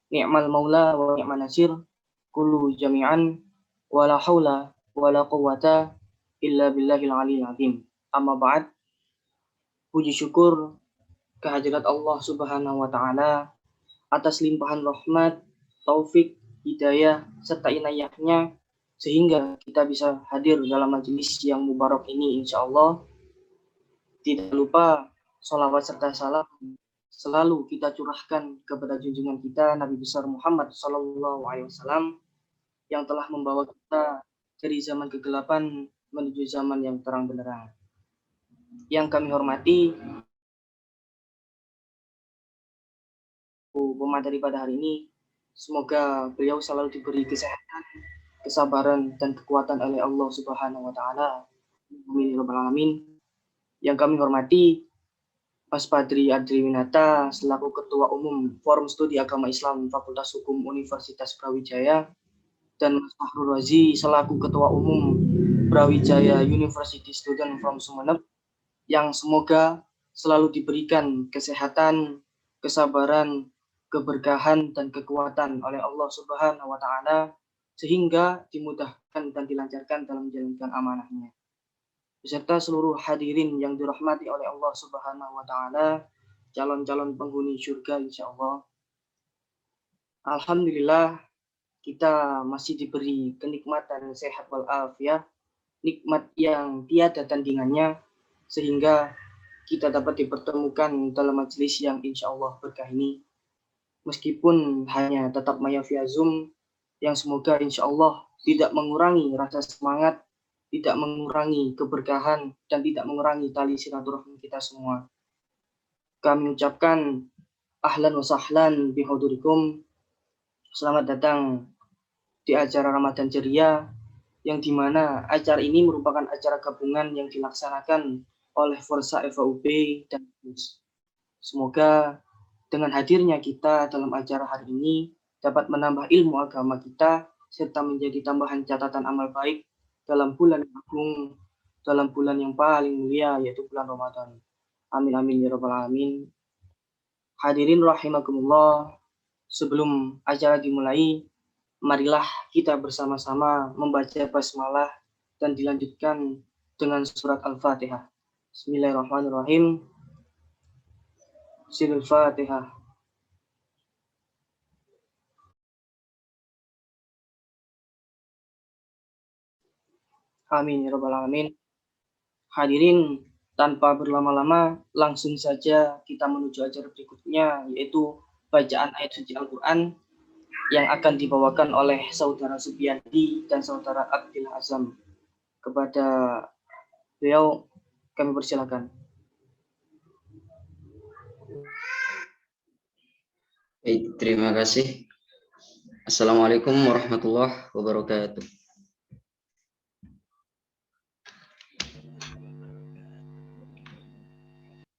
Ni'mal maula wa ni'man nasir, kullu jami'an wala haula wala quwwata illa billahil aliyil azim. Amma ba'd, puji syukur kehadirat Allah Subhanahu wa taala atas limpahan rahmat, taufik, hidayah serta inayahnya sehingga kita bisa hadir dalam majelis yang mubarak ini insyaallah. Tidak lupa sholawat serta salam selalu kita curahkan kepada junjungan kita Nabi besar Muhammad Sallallahu Alaihi Wasallam yang telah membawa kita dari zaman kegelapan menuju zaman yang terang benderang. Yang kami hormati pemateri pada hari ini, semoga beliau selalu diberi kesehatan, kesabaran dan kekuatan oleh Allah Subhanahu wa taala. Amin ya rabbal alamin. Yang kami hormati Mas Padri Adri Winata selaku Ketua Umum Forum Studi Agama Islam Fakultas Hukum Universitas Brawijaya dan Mas Fahrul Razi selaku Ketua Umum Brawijaya University Student from Sumeneb yang semoga selalu diberikan kesehatan, kesabaran, keberkahan dan kekuatan oleh Allah Subhanahu wa taala sehingga dimudahkan dan dilancarkan dalam menjalankan amanahnya. Beserta seluruh hadirin yang dirahmati oleh Allah Subhanahu wa taala, calon-calon penghuni surga insyaallah. Alhamdulillah kita masih diberi kenikmatan sehat walafiat, nikmat yang tiada tandingannya sehingga kita dapat dipertemukan dalam majelis yang insyaallah berkah ini. Meskipun hanya tatap maya via Zoom yang semoga insyaallah tidak mengurangi rasa semangat, tidak mengurangi keberkahan, dan tidak mengurangi tali silaturahmi kita semua. Kami ucapkan ahlan wa sahlan bihudurikum. Selamat datang di acara Ramadan Ceria, yang dimana acara ini merupakan acara gabungan yang dilaksanakan oleh Forsa FAUB dan FUS. Semoga dengan hadirnya kita dalam acara hari ini dapat menambah ilmu agama kita serta menjadi tambahan catatan amal baik dalam bulan yang agung, dalam bulan yang paling mulia yaitu bulan Ramadan. Amin amin ya rabbal alamin. Hadirin rahimakumullah, sebelum acara dimulai, marilah kita bersama-sama membaca basmalah dan dilanjutkan dengan surat Al-Fatihah. Bismillahirrahmanirrahim. Surah Al-Fatihah. Amin ya rabbal alamin. Hadirin, tanpa berlama-lama langsung saja kita menuju acara berikutnya, yaitu bacaan ayat suci Al-Quran yang akan dibawakan oleh saudara Subiandi dan saudara Abdil Azam. Kepada beliau kami persilakan. Baik, terima kasih. Assalamualaikum warahmatullahi wabarakatuh.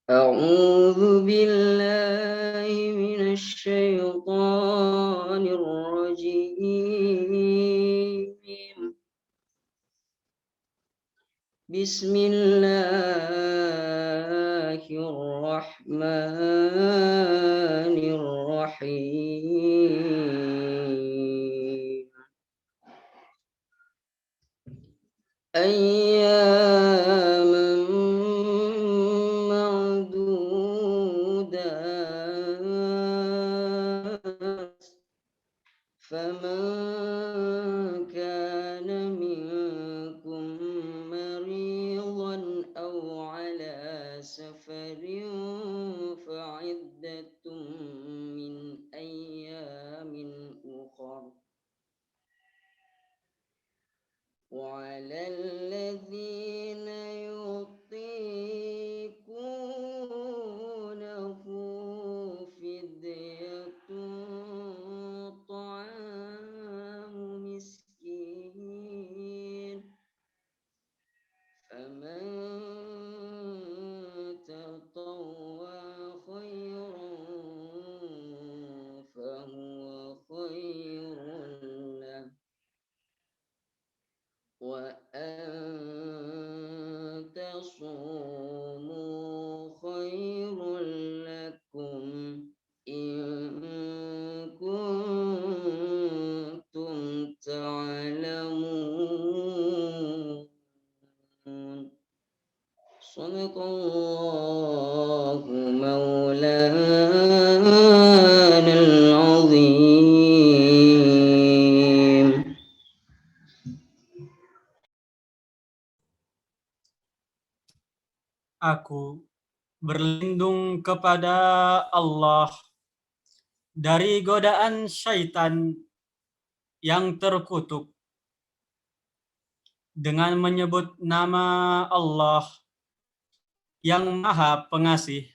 A'udzu billahi minasy syaithanir rajim. Bismillahirrahmanirrahim. Ayyaman ma'dudat. Faman kana minkum maridan aw ala safarin fa'iddatun min ayyamin ukhra. وعلى الذين يطيقونه فدية طعام مسكين فمن تطوع صدق الله مولانا العظيم. Aku berlindung kepada Allah dari godaan syaitan yang terkutuk dengan menyebut nama Allah yang Maha Pengasih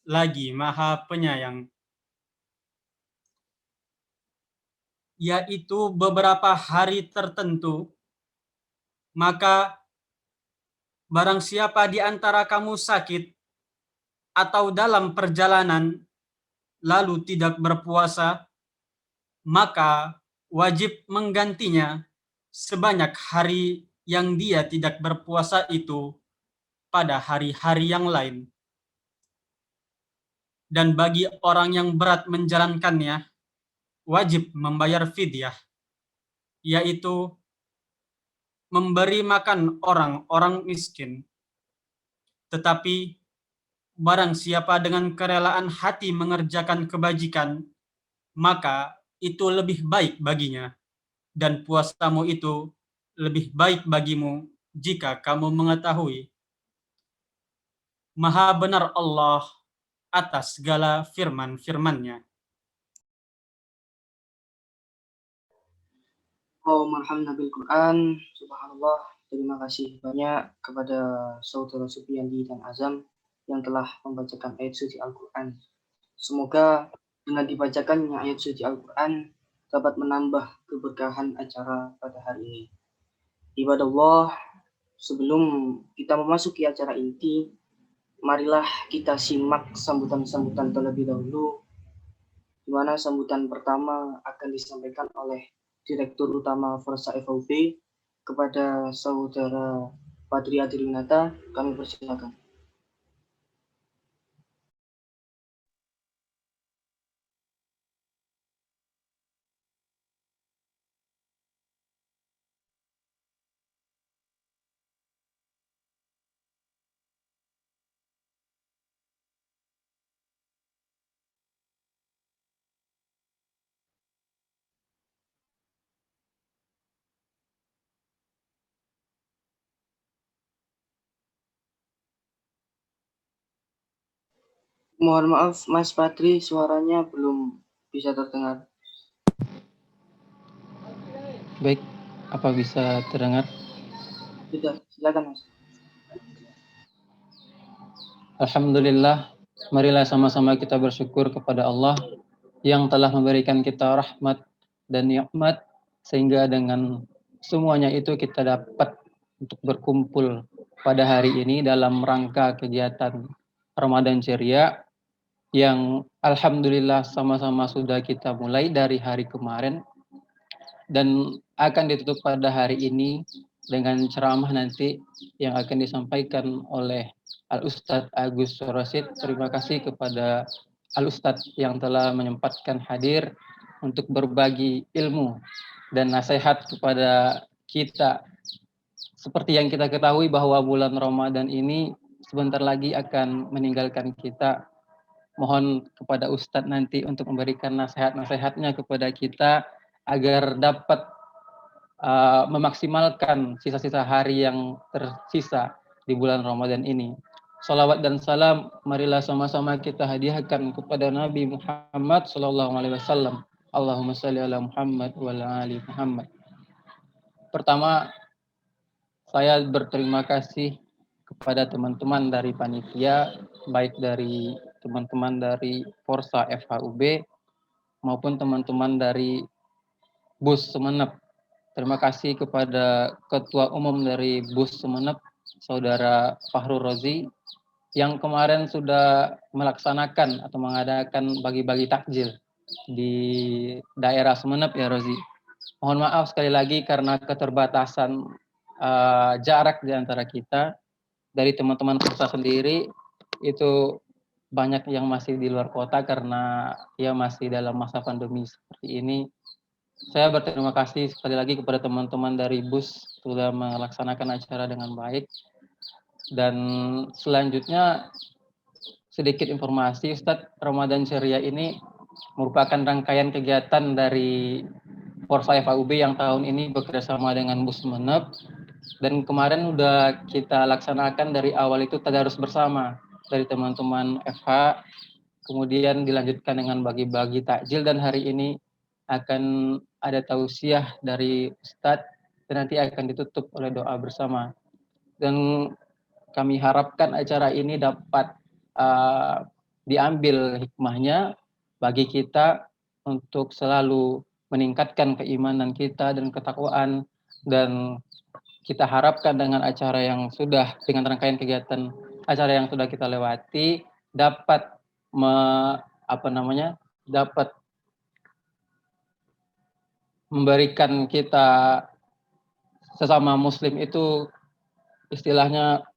lagi Maha Penyayang, yaitu beberapa hari tertentu. Maka barang siapa di antara kamu sakit atau dalam perjalanan lalu tidak berpuasa, maka wajib menggantinya sebanyak hari yang dia tidak berpuasa itu pada hari-hari yang lain. Dan bagi orang yang berat menjalankannya, wajib membayar fidyah, yaitu memberi makan orang-orang miskin. Tetapi barang siapa dengan kerelaan hati mengerjakan kebajikan, maka itu lebih baik baginya, dan puasamu itu lebih baik bagimu jika kamu mengetahui. Maha benar Allah atas segala firman-firman-Nya. Oh, marhamna bil Quran. Subhanallah. Terima kasih banyak kepada saudara Supiandi dan Azam yang telah membacakan ayat suci Al-Quran. Semoga dengan dibacakannya ayat suci Al-Quran dapat menambah keberkahan acara pada hari ini. Ibadah Allah, sebelum kita memasuki acara inti, marilah kita simak sambutan-sambutan terlebih dahulu, di mana sambutan pertama akan disampaikan oleh Direktur Utama Forsa FOB kepada Saudara Patria Adiwinata. Kami persilakan. Mohon maaf, Mas Patri, suaranya belum bisa terdengar. Baik, apa bisa terdengar? Sudah, silakan Mas. Alhamdulillah, marilah sama-sama kita bersyukur kepada Allah yang telah memberikan kita rahmat dan nikmat, sehingga dengan semuanya itu kita dapat untuk berkumpul pada hari ini dalam rangka kegiatan Ramadan Ceria yang alhamdulillah sama-sama sudah kita mulai dari hari kemarin dan akan ditutup pada hari ini dengan ceramah nanti yang akan disampaikan oleh Al-Ustadz Agus Sorosid. Terima kasih kepada Al-Ustadz yang telah menyempatkan hadir untuk berbagi ilmu dan nasihat kepada kita. Seperti yang kita ketahui bahwa bulan Ramadan ini sebentar lagi akan meninggalkan kita. Mohon kepada Ustadz nanti untuk memberikan nasihat-nasihatnya kepada kita agar dapat memaksimalkan sisa-sisa hari yang tersisa di bulan Ramadan ini. Salawat dan salam marilah sama-sama kita hadiahkan kepada Nabi Muhammad SAW. Allahumma salli ala Muhammad wa ala ali Muhammad. Pertama, saya berterima kasih kepada teman-teman dari panitia, baik dari teman-teman dari Forsa FHUB maupun teman-teman dari BUS Semenep. Terima kasih kepada Ketua Umum dari BUS Semenep, Saudara Fahrul Rozi, yang kemarin sudah melaksanakan atau mengadakan bagi-bagi takjil di daerah Semenep ya Rozi. Mohon maaf sekali lagi karena keterbatasan jarak di antara kita. Dari teman-teman Forsa sendiri itu banyak yang masih di luar kota karena ya masih dalam masa pandemi seperti ini. Saya berterima kasih sekali lagi kepada teman-teman dari BUS sudah melaksanakan acara dengan baik. Dan selanjutnya sedikit informasi, Ustadz, Ramadan Ceria ini merupakan rangkaian kegiatan dari Forsa FAUB yang tahun ini bekerjasama dengan Busmenep, dan kemarin udah kita laksanakan dari awal itu tadarus bersama dari teman-teman FH, kemudian dilanjutkan dengan bagi-bagi takjil, dan hari ini akan ada tausiah dari Ustadz dan nanti akan ditutup oleh doa bersama. Dan kami harapkan acara ini dapat diambil hikmahnya bagi kita untuk selalu meningkatkan keimanan kita dan ketakwaan, dan kita harapkan dengan acara yang sudah, dengan rangkaian kegiatan acara yang sudah kita lewati dapat dapat memberikan kita sesama muslim itu istilahnya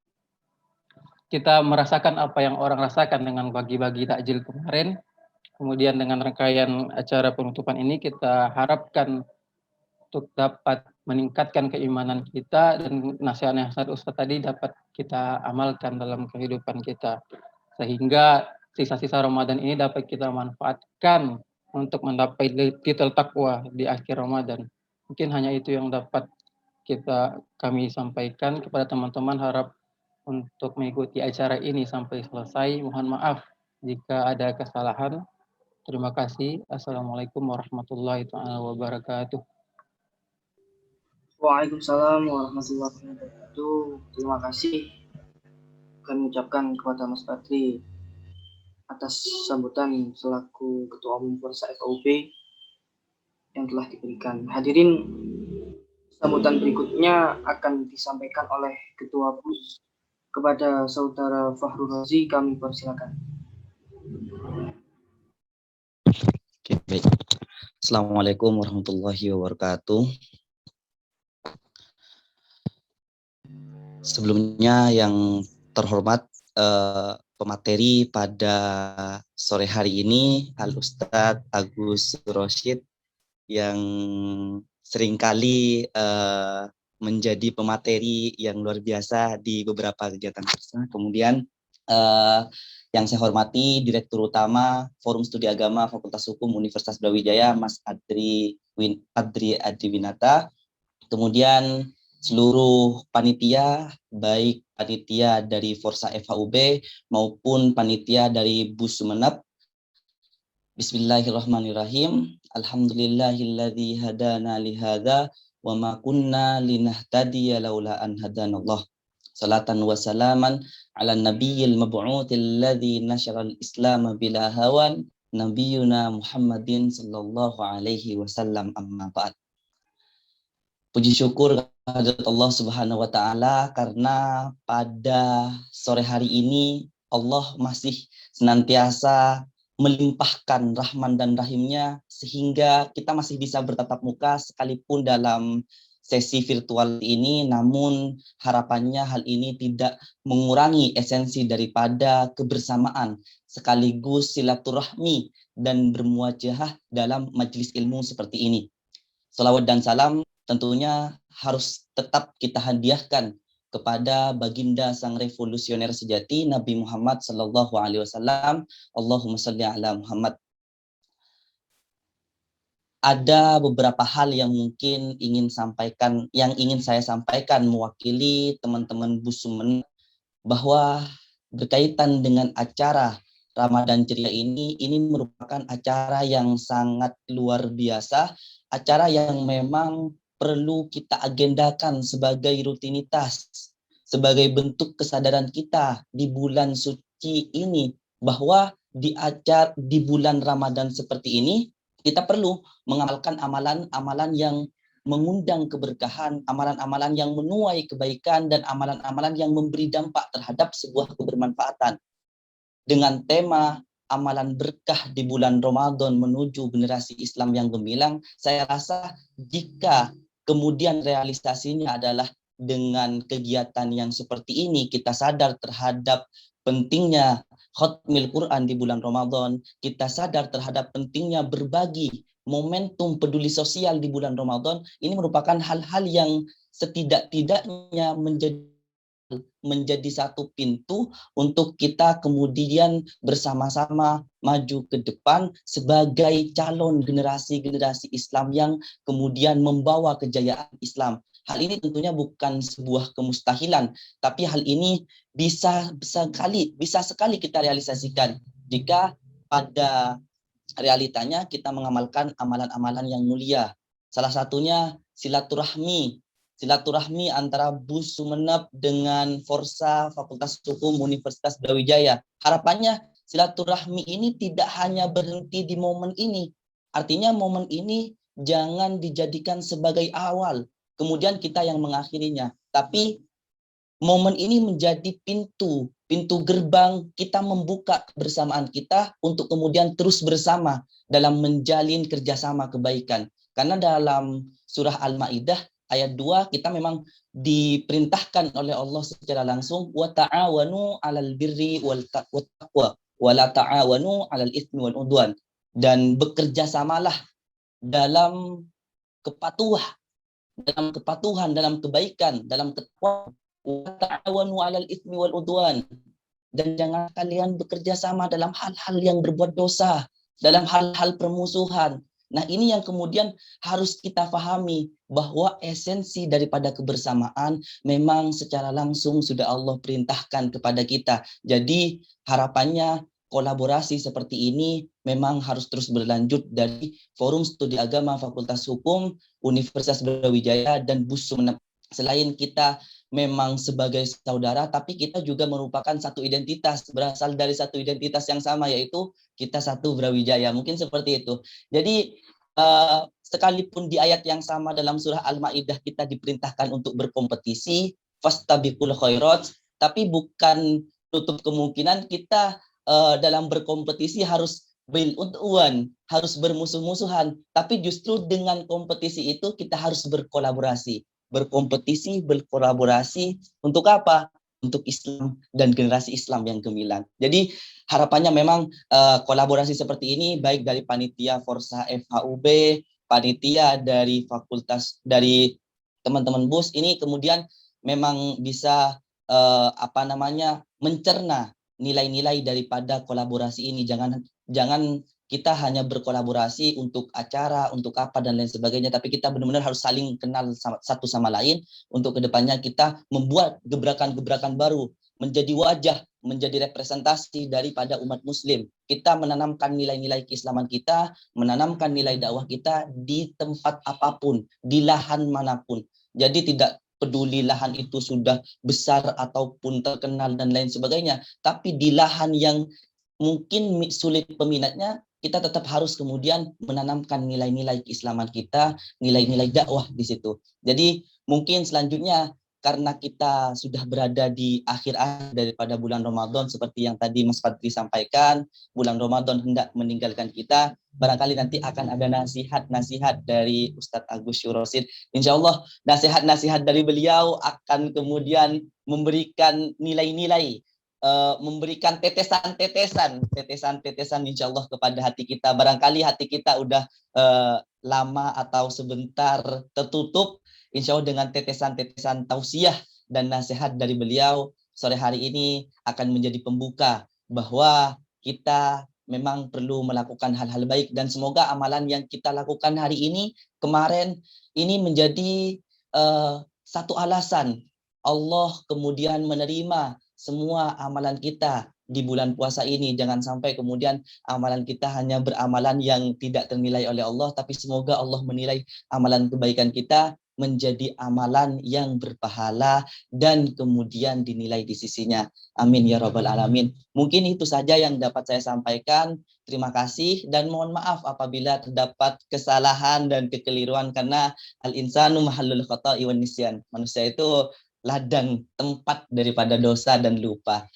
kita merasakan apa yang orang rasakan dengan bagi-bagi takjil kemarin. Kemudian dengan rangkaian acara penutupan ini kita harapkan untuk dapat meningkatkan keimanan kita dan nasihat-nasihat Ustadz tadi dapat kita amalkan dalam kehidupan kita. Sehingga sisa-sisa Ramadan ini dapat kita manfaatkan untuk mencapai titel takwa di akhir Ramadan. Mungkin hanya itu yang dapat kami sampaikan kepada teman-teman. Harap untuk mengikuti acara ini sampai selesai. Mohon maaf jika ada kesalahan. Terima kasih. Assalamualaikum warahmatullahi wabarakatuh. Waalaikumsalam warahmatullahi wabarakatuh. Terima kasih kami ucapkan kepada Mas Badri atas sambutan selaku Ketua Umum Forsa FAUB yang telah diberikan. Hadirin, sambutan berikutnya akan disampaikan oleh Ketua BUS kepada Saudara Fahru Razi. Kami persilakan. Oke, baik. Assalamualaikum warahmatullahi wabarakatuh. Sebelumnya yang terhormat pemateri pada sore hari ini, Al-Ustadz Agus Rosyid, yang seringkali menjadi pemateri yang luar biasa di beberapa kegiatan kita. Kemudian yang saya hormati Direktur Utama Forum Studi Agama Fakultas Hukum Universitas Brawijaya, Mas Adri Adiwinata. Kemudian seluruh panitia, baik panitia dari Forsa FAUB maupun panitia dari BUS Sumenep. Bismillahirrahmanirrahim. Alhamdulillahilladzi hadana lihadza wa ma kunna linahtadiya laula an hadanallah. Salatan wa salaman ala nabiyil mab'utsil ladzi nasyaral islam bila hawan nabiyuna Muhammadin sallallahu alaihi wasallam, amma ba'd. Puji syukur kehadirat Allah Subhanahu wa taala karena pada sore hari ini Allah masih senantiasa melimpahkan rahman dan rahimnya sehingga kita masih bisa bertatap muka sekalipun dalam sesi virtual ini. Namun harapannya hal ini tidak mengurangi esensi daripada kebersamaan sekaligus silaturahmi dan bermuajahah dalam majelis ilmu seperti ini. Salawat dan salam tentunya harus tetap kita hadiahkan kepada baginda sang revolusioner sejati Nabi Muhammad sallallahu alaihi wasallam. Allahumma shalli ala Muhammad. Ada beberapa hal yang mungkin ingin saya sampaikan mewakili teman-teman BUS Sumenep, bahwa berkaitan dengan acara Ramadan Ceria ini merupakan acara yang sangat luar biasa, acara yang memang perlu kita agendakan sebagai rutinitas, sebagai bentuk kesadaran kita di bulan suci ini, bahwa di bulan Ramadan seperti ini kita perlu mengamalkan amalan-amalan yang mengundang keberkahan, amalan-amalan yang menuai kebaikan, dan amalan-amalan yang memberi dampak terhadap sebuah kebermanfaatan. Dengan tema amalan berkah di bulan Ramadan menuju generasi Islam yang gemilang, saya rasa jika kemudian realisasinya adalah dengan kegiatan yang seperti ini, kita sadar terhadap pentingnya khatmil Quran di bulan Ramadan, kita sadar terhadap pentingnya berbagi momentum peduli sosial di bulan Ramadan, ini merupakan hal-hal yang setidak-tidaknya menjadi menjadi satu pintu untuk kita kemudian bersama-sama maju ke depan sebagai calon generasi-generasi Islam yang kemudian membawa kejayaan Islam. Hal ini tentunya bukan sebuah kemustahilan, tapi hal ini bisa sekali kita realisasikan jika pada realitanya kita mengamalkan amalan-amalan yang mulia. Salah satunya silaturahmi antara BUS Sumeneb dengan Forsa Fakultas Hukum Universitas Brawijaya. Harapannya silaturahmi ini tidak hanya berhenti di momen ini. Artinya momen ini jangan dijadikan sebagai awal, kemudian kita yang mengakhirinya. Tapi momen ini menjadi pintu gerbang kita membuka kebersamaan kita untuk kemudian terus bersama dalam menjalin kerjasama kebaikan. Karena dalam surah Al-Maidah ayat 2 kita memang diperintahkan oleh Allah secara langsung wa ta'awanu 'alal birri wal taqwa wa la ta'awanu 'alal itsmi wal udwan, dan bekerja samalah dalam kepatuhan, dalam kebaikan, dalam ketakwaan, wa ta'awanu 'alal itsmi wal udwan, dan jangan kalian bekerja sama dalam hal-hal yang berbuat dosa, dalam hal-hal permusuhan. Nah, ini yang kemudian harus kita pahami bahwa esensi daripada kebersamaan memang secara langsung sudah Allah perintahkan kepada kita. Jadi harapannya kolaborasi seperti ini memang harus terus berlanjut dari Forum Studi Agama Fakultas Hukum Universitas Brawijaya dan BUS Sumeneb. Selain kita memang sebagai saudara, tapi kita juga merupakan satu identitas, berasal dari satu identitas yang sama, yaitu kita satu Brawijaya. Mungkin seperti itu. Jadi sekalipun di ayat yang sama dalam surah Al-Maidah kita diperintahkan untuk berkompetisi, fastabiqul khairat, tapi bukan tutup kemungkinan kita dalam berkompetisi harus bil-udwan, harus bermusuh-musuhan, tapi justru dengan kompetisi itu kita harus berkolaborasi. Berkompetisi, berkolaborasi untuk apa? Untuk Islam dan generasi Islam yang gemilang. Jadi harapannya memang kolaborasi seperti ini baik dari panitia Forsa FHUB, panitia dari fakultas, dari teman-teman BUS ini kemudian memang bisa mencerna nilai-nilai daripada kolaborasi ini. Jangan kita hanya berkolaborasi untuk acara, untuk apa, dan lain sebagainya. Tapi kita benar-benar harus saling kenal satu sama lain untuk kedepannya kita membuat gebrakan-gebrakan baru, menjadi wajah, menjadi representasi daripada umat muslim. Kita menanamkan nilai-nilai keislaman kita, menanamkan nilai dakwah kita di tempat apapun, di lahan manapun. Jadi tidak peduli lahan itu sudah besar ataupun terkenal dan lain sebagainya. Tapi di lahan yang mungkin sulit peminatnya, kita tetap harus kemudian menanamkan nilai-nilai keislaman kita, nilai-nilai dakwah di situ. Jadi mungkin selanjutnya karena kita sudah berada di akhir-akhir daripada bulan Ramadan seperti yang tadi Mas Fadli sampaikan, bulan Ramadan hendak meninggalkan kita, barangkali nanti akan ada nasihat-nasihat dari Ustadz Agus Syurosid. Insya Allah nasihat-nasihat dari beliau akan kemudian memberikan nilai-nilai, memberikan tetesan-tetesan insya Allah kepada hati kita. Barangkali hati kita udah lama atau sebentar tertutup, insya Allah dengan tetesan-tetesan tausiah dan nasihat dari beliau sore hari ini akan menjadi pembuka bahwa kita memang perlu melakukan hal-hal baik, dan semoga amalan yang kita lakukan hari ini, kemarin ini menjadi satu alasan Allah kemudian menerima semua amalan kita di bulan puasa ini. Jangan sampai kemudian amalan kita hanya beramalan yang tidak ternilai oleh Allah, tapi semoga Allah menilai amalan kebaikan kita menjadi amalan yang berpahala dan kemudian dinilai di sisinya. Amin ya rabbal alamin. Mungkin itu saja yang dapat saya sampaikan. Terima kasih dan mohon maaf apabila terdapat kesalahan dan kekeliruan, karena al-insanu mahallul khata'i wan nisyan. Manusia itu ladang tempat daripada dosa dan lupa.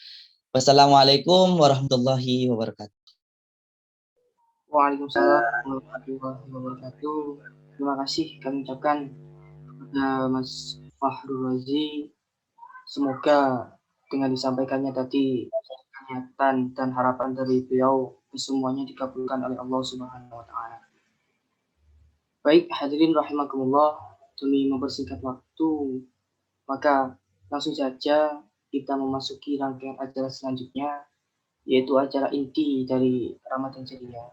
Wassalamualaikum warahmatullahi wabarakatuh. Waalaikumsalam warahmatullahi wabarakatuh. Terima kasih kami ucapkan kepada Mas Fahrul Razi. Semoga dengan disampaikannya tadi niatan dan harapan dari beliau semuanya dikabulkan oleh Allah Subhanahu wa taala. Baik, hadirin rahimakumullah, demi mempersingkat waktu, maka langsung saja kita memasuki rangkaian acara selanjutnya, yaitu acara inti dari Ramadan Ceria.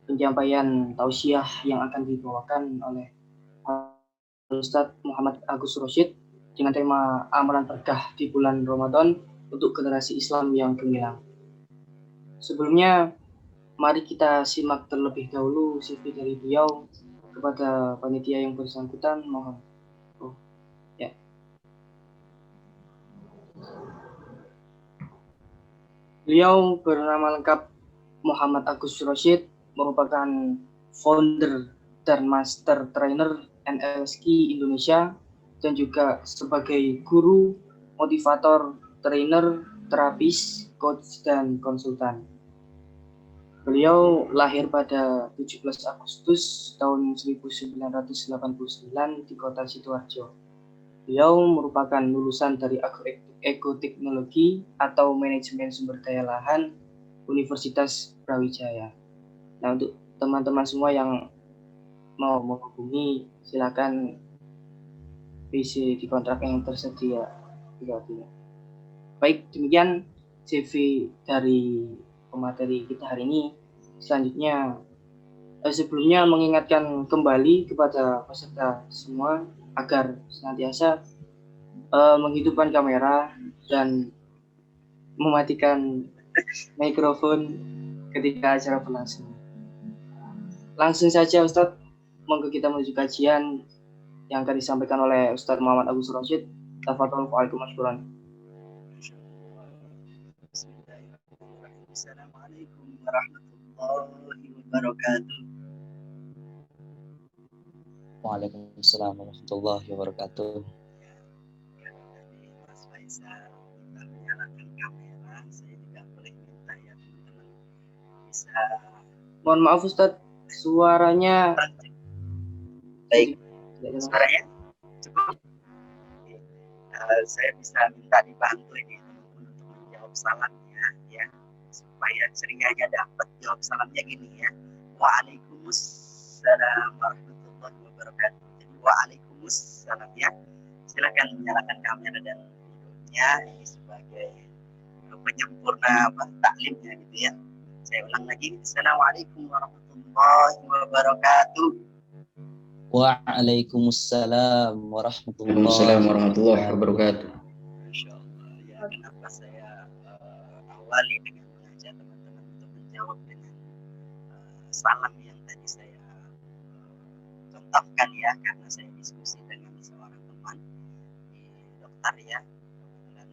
Penyampaian tausiah yang akan dibawakan oleh Ustadz Muhammad Agus Rosyid dengan tema amalan berkah di bulan Ramadan untuk generasi Islam yang gemilang. Sebelumnya, mari kita simak terlebih dahulu CV dari beliau. Kepada panitia yang bersangkutan, mohon. Beliau bernama lengkap Muhammad Agus Rosyid, merupakan founder dan master trainer NLSK Indonesia, dan juga sebagai guru, motivator, trainer, terapis, coach, dan konsultan. Beliau lahir pada 17 Agustus tahun 1989 di kota Sidoarjo. Beliau merupakan lulusan dari Ekoteknologi atau Manajemen Sumber Daya Lahan Universitas Brawijaya. Nah, untuk teman-teman semua yang mau menghubungi, silakan isi di kontrak yang tersedia. Baik, demikian CV dari pemateri kita hari ini. Selanjutnya, sebelumnya mengingatkan kembali kepada peserta semua agar senantiasa menghidupkan kamera dan mematikan mikrofon ketika acara berlangsung. Langsung saja Ustadz, monggo kita menuju kajian yang akan disampaikan oleh Ustadz Muhammad Agus Rosyid. Tafadhol wa'alaikum assalam. Assalamualaikum warahmatullahi wabarakatuh. Waalaikumsalam warahmatullahi wabarakatuh. Mas Faisal, kita menyalakan kamera. Saya tidak boleh minta ya teman-teman bisa. Mohon maaf Ustadz, suaranya Baik, suaranya cukup. Saya bisa minta dibantu ini teman-teman untuk menjawab salamnya ya, supaya cerianya dapat. Jawab salamnya gini ya, Waalaikumsalam warahmatullahi wabarakatuh. Jadi Waalaikumsalam ya. Silakan menyalakan kamera dan videonya ini sebagai penyempurna taklimnya gitu ya. Saya ulang lagi, Assalamualaikum warahmatullahi wabarakatuh. Waalaikumsalam warahmatullahi wabarakatuh. Masya Allah ya, kenapa saya awali dengan mengajak teman-teman untuk menjawab dengan salam yang tadi saya contohkan ya, karena saya diskusi dengan seorang teman di dokter ya, kebetulan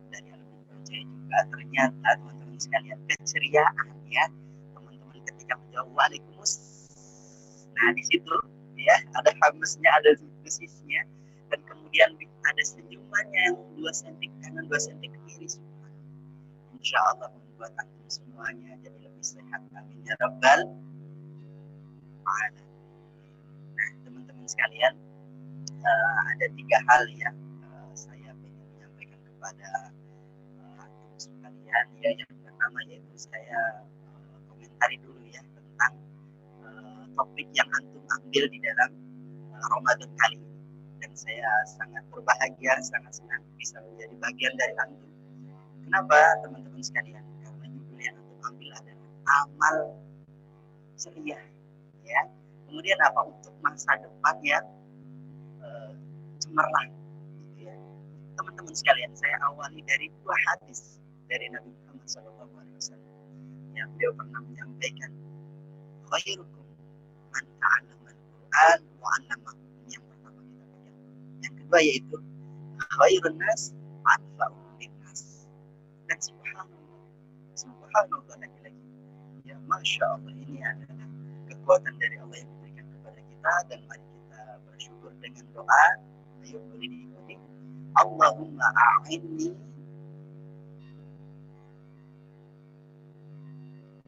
dari alumni Brawijaya juga. Ternyata teman-teman sekalian, keceriaan ya teman-teman ketika menjawab Waalaikumsalam. Nah di situ ya ada hamesnya, ada dosisnya, dan kemudian ada senyumannya yang 2 cm kanan 2 cm ke kiri. Insya Allah membuat antum semuanya jadi lebih sehat. Amin ya rabbal alamin. Nah teman-teman sekalian, ada 3 hal ya saya ingin menyampaikan kepada antum sekalian ya. Yang pertama yaitu saya komentari dulu ya tentang topik yang antum ambil di dalam Ramadan kali ini, dan saya sangat berbahagia, sangat senang bisa menjadi bagian dari antum. Kenapa teman-teman sekalian? Karena judul yang antum ambil adalah amal ceria ya. Kemudian apa, untuk masa depan yang cemerlang gitu ya. Teman-teman sekalian, saya awali dari 2 hadis dari Nabi Muhammad SAW yang beliau pernah menyampaikan, khairukum man ta'allama al-Quran wa 'allamahu. Yang pertama kita pegang. Yang kedua yaitu khairun nas anfa'uhum linnas. Dan subhanallah lagi-lagi ya, Masya Allah, ini adalah kekuatan dari Allah yang diberikan kepada kita. Dan mari kita bersyukur dengan doa. Ayo boleh diikuti, Allahumma a'inni,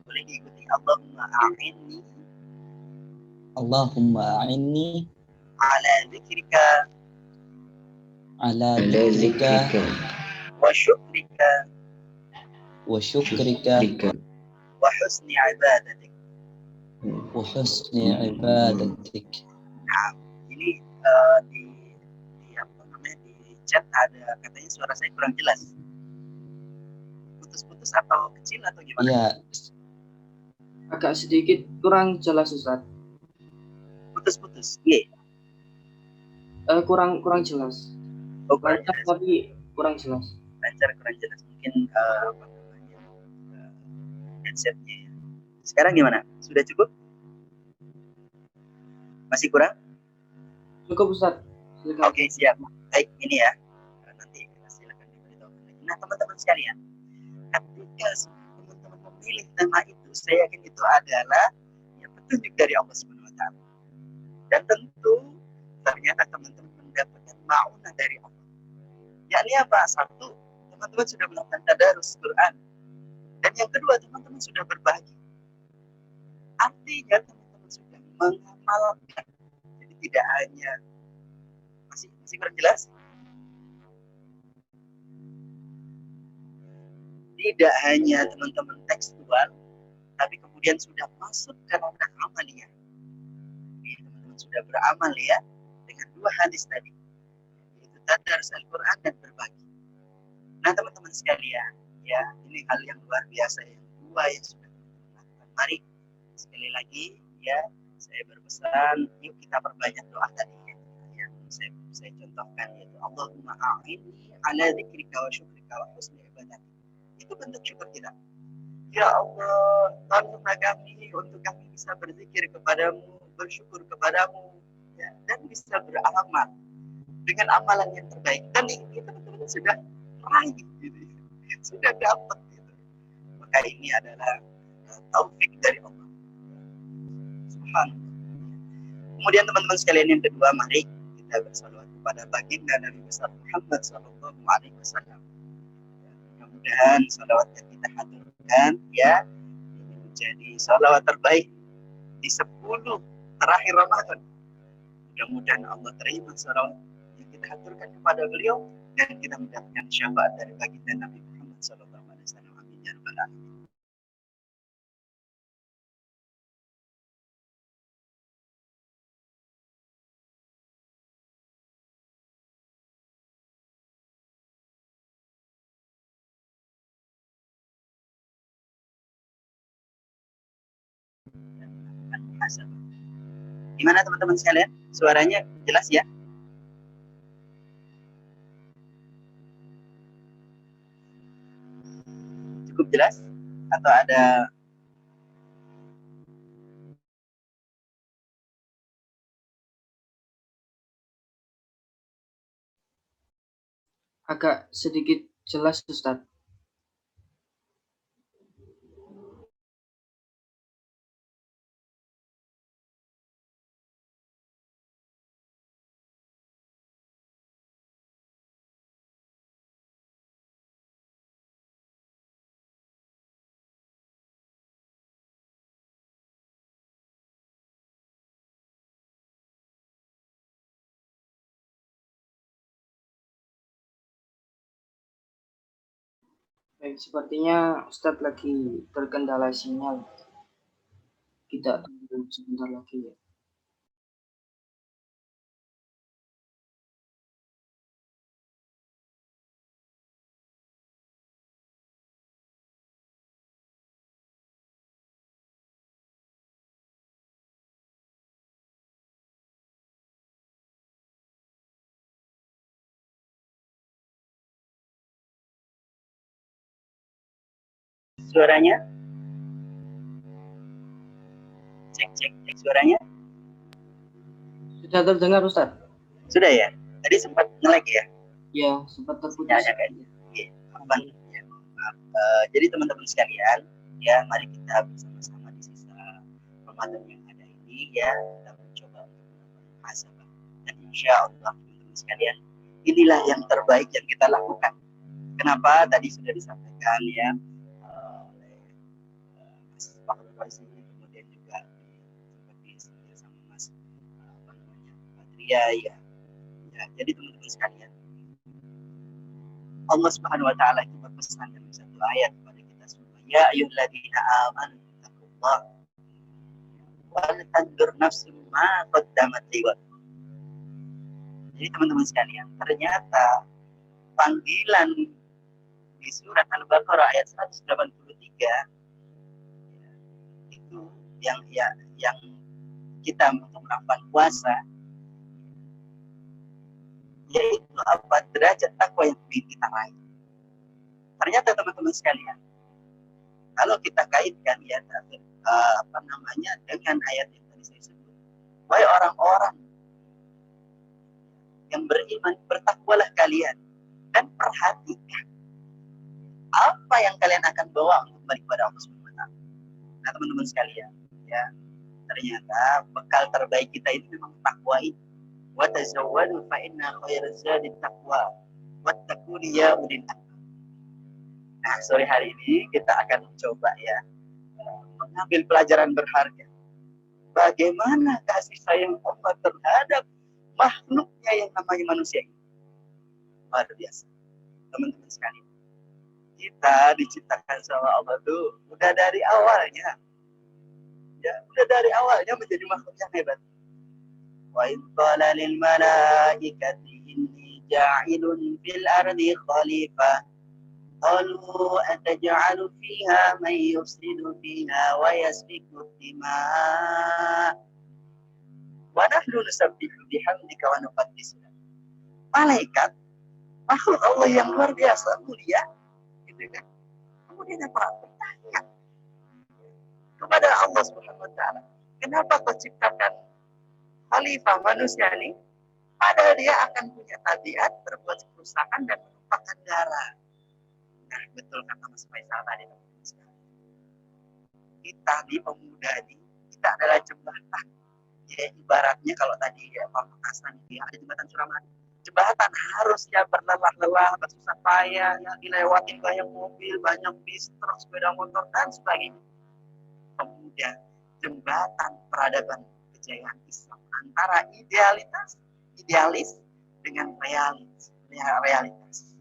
boleh diikuti, Allahumma a'inni ala dzikrika wa syukrika wa husni ibadatik. ibadatik. Nah, ini di apa namanya, chat ada katanya suara saya kurang jelas. Putus-putus atau kecil atau gimana? Iya, Agak sedikit kurang jelas Ustaz. Putus-putus. Iya. Kurang jelas. Oh, kurang Lancar jelas. tapi kurang jelas. Lancar kurang jelas. Mungkin apa namanya? Headsetnya ya. Sekarang gimana? Sudah cukup? Masih kurang? Cukup Ustaz. Silakan. Oke, siap. Baik, ini ya. Nanti silakan diberitahukan lagi. Nah, teman-teman sekalian, ketika teman-teman memilih nama itu, saya yakin itu adalah ya, petunjuk dari Allah Subhanahu wa taala. Dan tentu ternyata teman-teman mendapatkan ma'unah dari Allah. Yakni apa? Satu, teman-teman sudah melakukan tadarus Quran. Dan yang kedua, teman-teman sudah berbagi. Artinya teman-teman sudah mengamalkan. Jadi tidak hanya masih kurang jelas. Tidak hanya teman-teman tekstual, tapi kemudian sudah masuk ke ranah amaliyah. Teman-teman sudah beramal ya dengan dua hadis tadi, yaitu tadarus Al-Quran dan berbagi. Nah teman-teman sekalian, ya ini hal yang luar biasa yang dua yang sudah teman-teman lakukan. Mari sekali lagi ya saya berpesan, yuk kita perbanyak doa tadi ya. Yang saya contohkan yaitu Allahumma a'inni ala dzikrika wa syukrika wa husni ibadatik. Itu bentuk syukur kita. Ya Allah, tolonglah kami untuk kami bisa berzikir kepadamu, bersyukur kepadamu, ya, dan bisa beramal dengan amalan yang terbaik. Dan ini teman-teman sudah raih, gitu, sudah dapat. Gitu. Maka ini adalah taufik dari Allah. Subhanallah. Kemudian teman-teman sekalian yang kedua, mari kita bersalawat kepada baginda Nabi besar Muhammad Sallallahu Alaihi Wasallam. Mudah-mudahan salawat yang kita haturkan ya ini menjadi salawat terbaik di 10 terakhir Ramadan. Mudah-mudahan Allah terima salawat yang kita haturkan kepada beliau dan kita mendapatkan syafaat dari baginda Nabi Muhammad Sallallahu Alaihi Wasallam. Amin ya rabbal alamin. Gimana teman-teman sekalian? Suaranya jelas ya? Cukup jelas? Atau ada Agak sedikit jelas Ustaz. Baik, sepertinya Ustaz lagi terkendala sinyal. Kita tunggu sebentar lagi ya. suaranya? Cek suaranya? Sudah terdengar Ustaz? Sudah ya? Tadi sempat nge-lag ya? Ya, sempat terputus. Sinyalnya kayaknya. Oke, maaf. Ya, maaf. Jadi teman-teman sekalian, ya mari kita bersama-sama di sisa Ramadan yang ada ini ya kita mencoba untuk melakukan muhasabah. Dan insya Allah teman-teman sekalian, inilah yang terbaik yang kita lakukan. Kenapa? Tadi sudah disampaikan ya oleh Mas Pak Rosi, kemudian juga seperti sama Mas Patria ya. Jadi teman-teman sekalian, Allah Subhanahu wa taala itu berpesan dalam satu ayat kepada kita semua, ya ayyuhalladzina amanu taqullaha wal tanzur nafsum ma qaddamat liwat. Jadi teman-teman sekalian, ternyata panggilan di surat Al-Baqarah ayat 183 itu yang kita untuk melakukan puasa, yaitu apa derajat takwa yang ingin kita raih. Ternyata teman-teman sekalian, kalau kita kaitkan ya dengan ayat yang tadi saya sebut, wahai orang-orang yang beriman, bertakwalah kalian dan perhatikan apa yang kalian akan bawa untuk kembali kepada Allah Subhanahu wa taala. Nah, teman-teman sekalian, ya, ternyata bekal terbaik kita itu memang takwa itu. Wa tazawwadu fa inna khairaz zadi taqwa wattaquni ya ulil albab. Nah, sore hari ini kita akan mencoba ya mengambil pelajaran berharga. Bagaimana kasih sayang Allah terhadap makhluknya yang namanya manusia ini. Luar biasa. Teman-teman sekalian, kita diciptakan sama Allah tuh udah dari awalnya. Ya, udah dari awalnya menjadi makhluk yang hebat. Wa idh qala lil malaikati inni ja'ilun fil ardi khalifah. Qalu ataj'alu fiha man yufsidu fiha wa yasfiku dima' wa nahnu nusabbihu bihamdika wa nuqaddisu lak. Malaikat, makhluk Allah yang luar biasa mulia, gitu kan? Kemudian apa? Bertanya kepada Allah Subhanahu wa taala, kenapa kau ciptakan khalifah manusia ini? Padahal dia akan punya tabiat berbuat kerusakan dan menumpahkan darah. Nah, betul kata Mas Faisal tadi. Kita di pemuda ini, kita adalah jembatan. Ya, ibaratnya kalau tadi ya Pak Makassar ini ada jembatan Suramadu. Jembatan harusnya berlelah-lelah, bersusah payah, yang dilewati banyak mobil, banyak bis, truk, sepeda motor dan sebagainya. Kemudian jembatan peradaban kejayaan Islam antara idealis dengan realitas.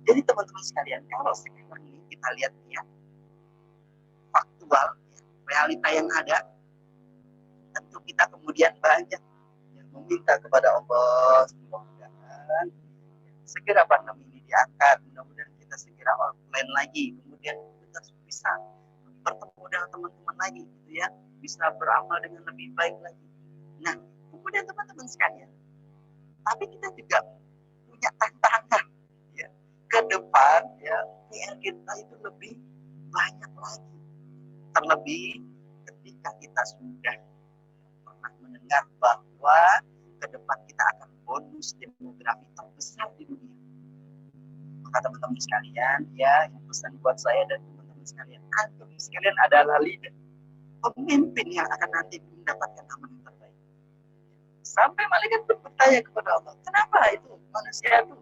Jadi teman-teman sekalian, kalau sekarang ini kita lihat ya faktual, realita yang ada, tentu kita kemudian banyak yang meminta kepada Allah mudah-mudahan segera pandemi ini diangkat, mudah-mudahan kita segera offline lagi, kemudian kita bisa bertemu dengan teman-teman lagi, gitu ya, bisa beramal dengan lebih baik lagi. Nah, kemudian teman-teman sekalian, tapi kita juga punya tantangan ya ke depan ya, PR kita itu lebih banyak lagi, terlebih ketika kita sudah pernah mendengar bahwa ke depan kita akan bonus demografi terbesar di dunia. Maka teman-teman sekalian ya, yang pesan buat saya dan teman-teman sekalian, antum sekalian adalah leader, pemimpin yang akan nanti mendapatkan amanah yang terbaik. Sampai malaikat bertanya kepada Allah, kenapa itu manusia itu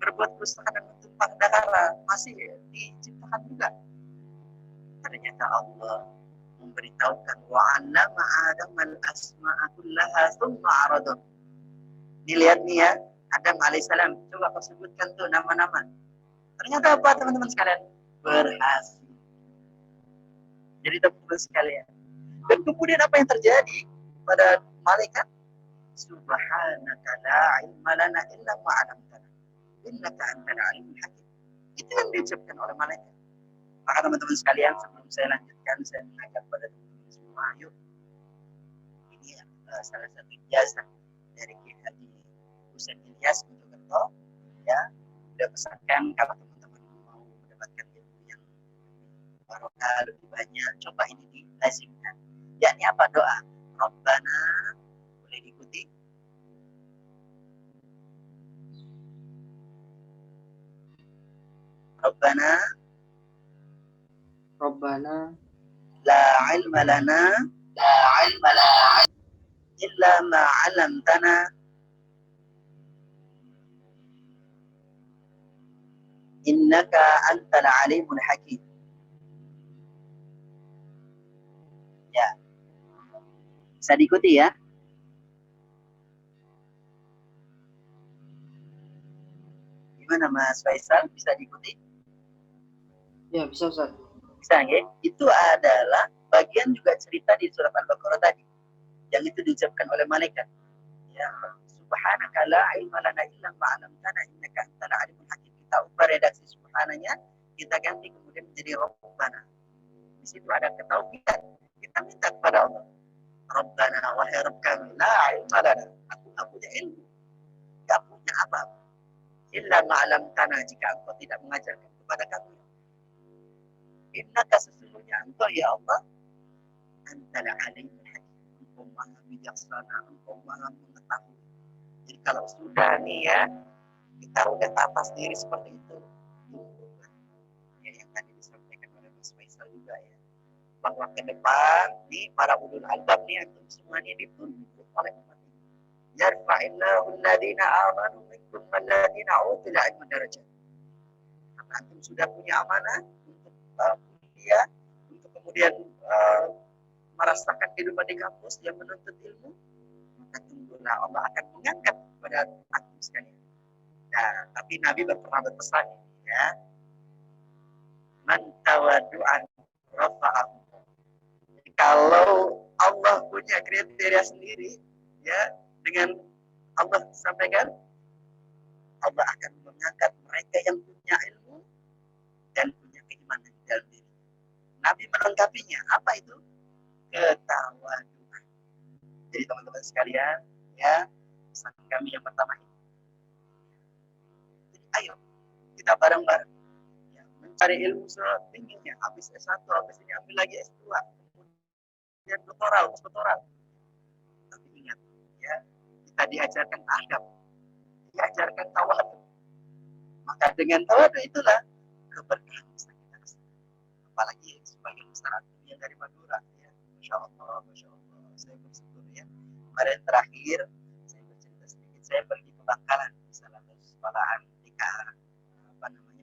berbuat kerusakan dan menumpah darah masih diciptakan juga? Ternyata Allah memberitahukan wa 'allama Adam al-asma'a kullaha tsumma 'aradahum. Dilihat nih ya, Adam alaihissalam, coba kau sebutkan tuh nama-nama. Ternyata apa teman-teman sekalian? Berhasil. Jadi teman-teman sekalian, dan kemudian apa yang terjadi pada malaikat? Subhanaka la ilma lana illa ma 'allamtana innaka antal alimul hakim. Itu yang diucapkan oleh malaikat. Maka teman-teman sekalian, sebelum saya lanjutkan, saya mengajak pada teman-teman semua, yuk, ini salah satu ijazah dari Kiai Haji Husain Ilyas Mojokerto, ya, sudah pesankan kalau teman-teman mau mendapatkan ilmu yang barokah lebih banyak, coba ini dilazimkan. Yakni apa? Doa Rabbana, boleh diikuti. Rabbana la ilma lana illa ma 'allamtana innaka antal alimul hakim. Ya, bisa diikuti ya. Gimana Mas Faisal, bisa diikuti? Ya, bisa Ustaz. Bisa ya? Itu adalah bagian juga cerita di surat Al-Baqarah tadi, yang itu diucapkan oleh malaikat. Ya, subhanaka la ilma lana illa ma 'allamtana innaka antal alimul hakim. Kita ubah redaksi subhananya, kita ganti kemudian menjadi Rabbana. Di situ ada ketauhidan. Kita minta kepada Allah, Rabbana wahai Rabb kami, la ilma lana. Aku tak punya ilmu, tak punya apa-apa. Illa ma 'allamtana, jika engkau tidak mengajarkan kepada kami. Innaka sesungguhnya engkau ya Allah, antal alimul hakim. Engkau maha bijaksana, engkau maha mengetahui. Jadi kalau sudah nih ya, kita udah tapas diri seperti itu. Ya, yang tadi disampaikan oleh Mas Faisal juga ya, bahwa ke depan nih para ulul albab nih antum semuanya dituntut oleh umat ini. Yarfa'illahu alladhina amanu minkum walladhina utul ilma darajat. Karena antum sudah punya amanah untuk kuliah, untuk kemudian merasakan kehidupan di kampus yang menuntut ilmu, maka tunggulah Allah akan mengangkat kepada antum sekalian. Nah, tapi Nabi pernah berpesan ya, man tawadu'an rafa'ahu. Kalau Allah punya kriteria sendiri ya, dengan Allah sampaikan, Allah akan mengangkat mereka yang punya ilmu dan punya keimanan di dalam diri. Nabi melengkapinya, apa itu? Ketawaduan. Jadi teman-teman sekalian ya, pesan kami yang pertama ini, jadi ayo kita bareng-bareng ya, mencari ilmu setingginya. Habis S1, habis ini ambil lagi S2, kemudian doktoral, postdoktoral. Tapi ingat ya, kita diajarkan adab, diajarkan tawadu. Maka dengan tawadu itulah keberkahan bisa kita rasakan. Apalagi sebagai masyarakat yang dari Madura ya, Masya Allah, saya bersyukur ya. Kemarin terakhir saya bercerita sedikit, saya pergi ke Bangkalan di salah satu sekolahan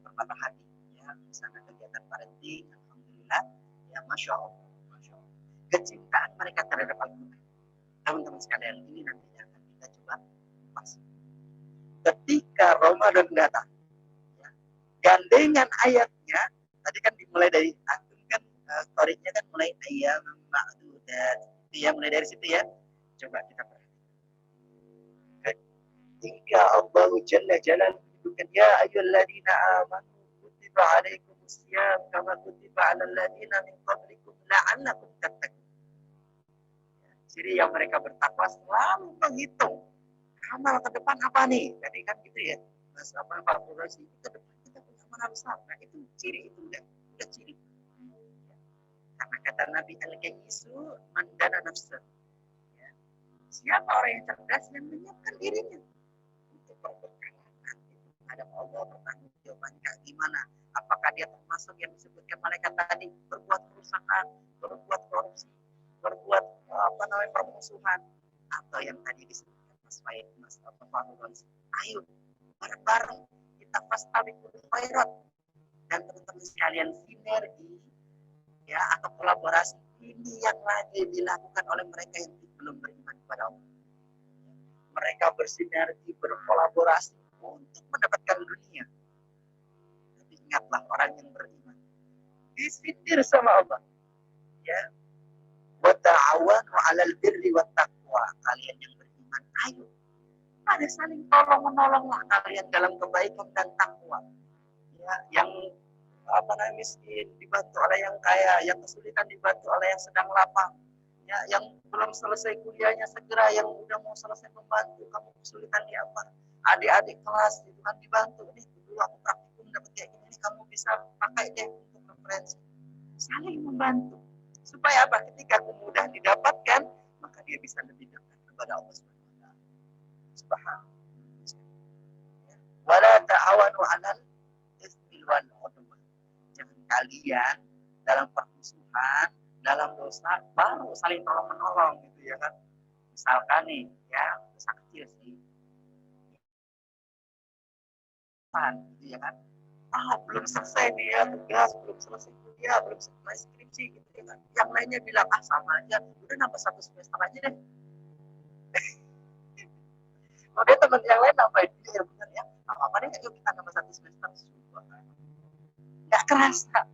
Permata Hati ya, di sana kegiatan parenting, alhamdulillah ya, Masya Allah, kecintaan mereka terhadap Al-Quran. Teman-teman sekalian, ini nantinya akan kita coba pas. Ketika Ramadan datang ya, gandengan ayatnya tadi kan dimulai dari antum kan, storenya kan mulai ayam ma'dudat ya, mulai dari situ ya. Coba kita perhatikan ketika Allah Jalla Jalaluhu menyebutkan ya ayyuhalladzina amanu kutiba alaikumusiyam kama kutiba alal ladzina min qablikum la'allakum tattaqun. Jadi yang mereka bertakwa selalu menghitung amal ke depan apa nih, tadi kan gitu ya Mas Pak Furasi, ke depan kita punya amal besar. Nah itu ciri, itu udah ciri. Karena kata Nabi al-Qayyisu mandana nafsa ya. Siapa orang yang cerdas yang menyiapkan dirinya untuk berperkara nanti ada Allah bertanggung jawabannya kayak gimana, apakah dia termasuk yang disebutkan malaikat tadi, berbuat kerusakan, berbuat korupsi, berbuat permusuhan, atau yang tadi disebutkan Mas Fahurans. Ayo bareng-bareng kita fastabiqul khairat, dan teman-teman sekalian sinergi ya, atau kolaborasi ini yang lagi dilakukan oleh mereka yang belum beriman kepada Allah. Mereka bersinergi, berkolaborasi untuk mendapatkan dunia. Tapi ingatlah orang yang beriman disindir sama Allah ya, wa ta'awanu 'alal birri wat taqwa. Kalian yang beriman, ayo pada saling tolong menolonglah kalian dalam kebaikan dan takwa ya. Yang miskin dibantu oleh yang kaya, yang kesulitan dibantu oleh yang sedang lapang ya, yang belum selesai kuliahnya segera, yang udah mau selesai membantu kamu kesulitan di apa, adik-adik kelas itu kan dibantu, ini dulu aku praktikum dapat kayak gini, kamu bisa pakai deh untuk referensi. Saling membantu supaya apa, ketika kemudahan didapatkan maka dia bisa lebih dekat kepada Allah Subhanahu wa la ta'awanu 'alal ismi wal 'udwan. Jangan kalian dalam permusuhan, dalam dosa baru saling tolong menolong gitu ya kan. Misalkan nih ya, dosa kecil sih, gitu ya kan, belum selesai nih ya tugas, belum selesai kuliah, belum selesai skripsi gitu ya kan. Yang lainnya bilang sama aja, udah nambah 1 semester aja deh. Oke, teman yang lain nambahin ya, benar ya, apa nih, ayo kita nambah 1 semester. Nggak kerasa,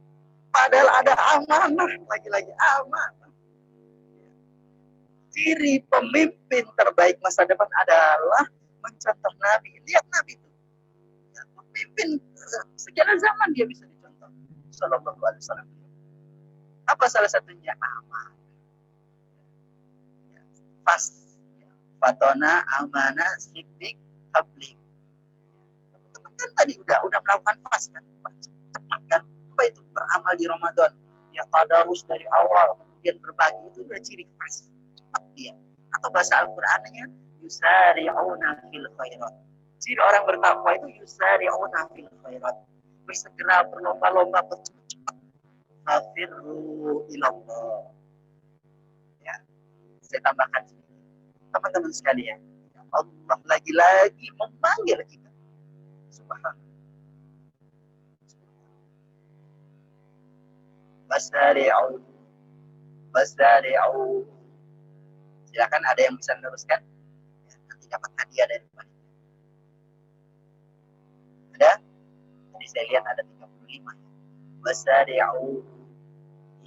padahal ada amanah, lagi-lagi amanah. Ciri pemimpin terbaik masa depan adalah mencontoh Nabi. Lihat Nabi itu. Ya, pemimpin segala zaman dia bisa dicontoh. Sallallahu alaihi wasallam. Apa salah satunya? Amal. Ya, pas. Ya. Fatona, amanah, siddiq, tabligh. Teman-teman kan tadi udah melakukan fast kan? Cepat kan? Apa itu? Beramal di Ramadan. Ya tadarus dari awal, kemudian berbagi, itu udah ciri khas. Cepat dia. Atau bahasa Al-Qur'annya yusari'una fil khairat. Ciri orang bertakwa itu yusari'una fil khairat. Bersegera berlomba-lomba bercepat-cepat. Hafirru ilallah. Ya, saya tambahkan sedikit. Teman-teman sekalian, ya Allah lagi-lagi memanggil kita. Subhanallah. Basari'u. Silakan, ada yang bisa meneruskan? Ya, nanti dapat hadiah dari panitia. Ada? Tadi saya lihat ada 35. Basari'u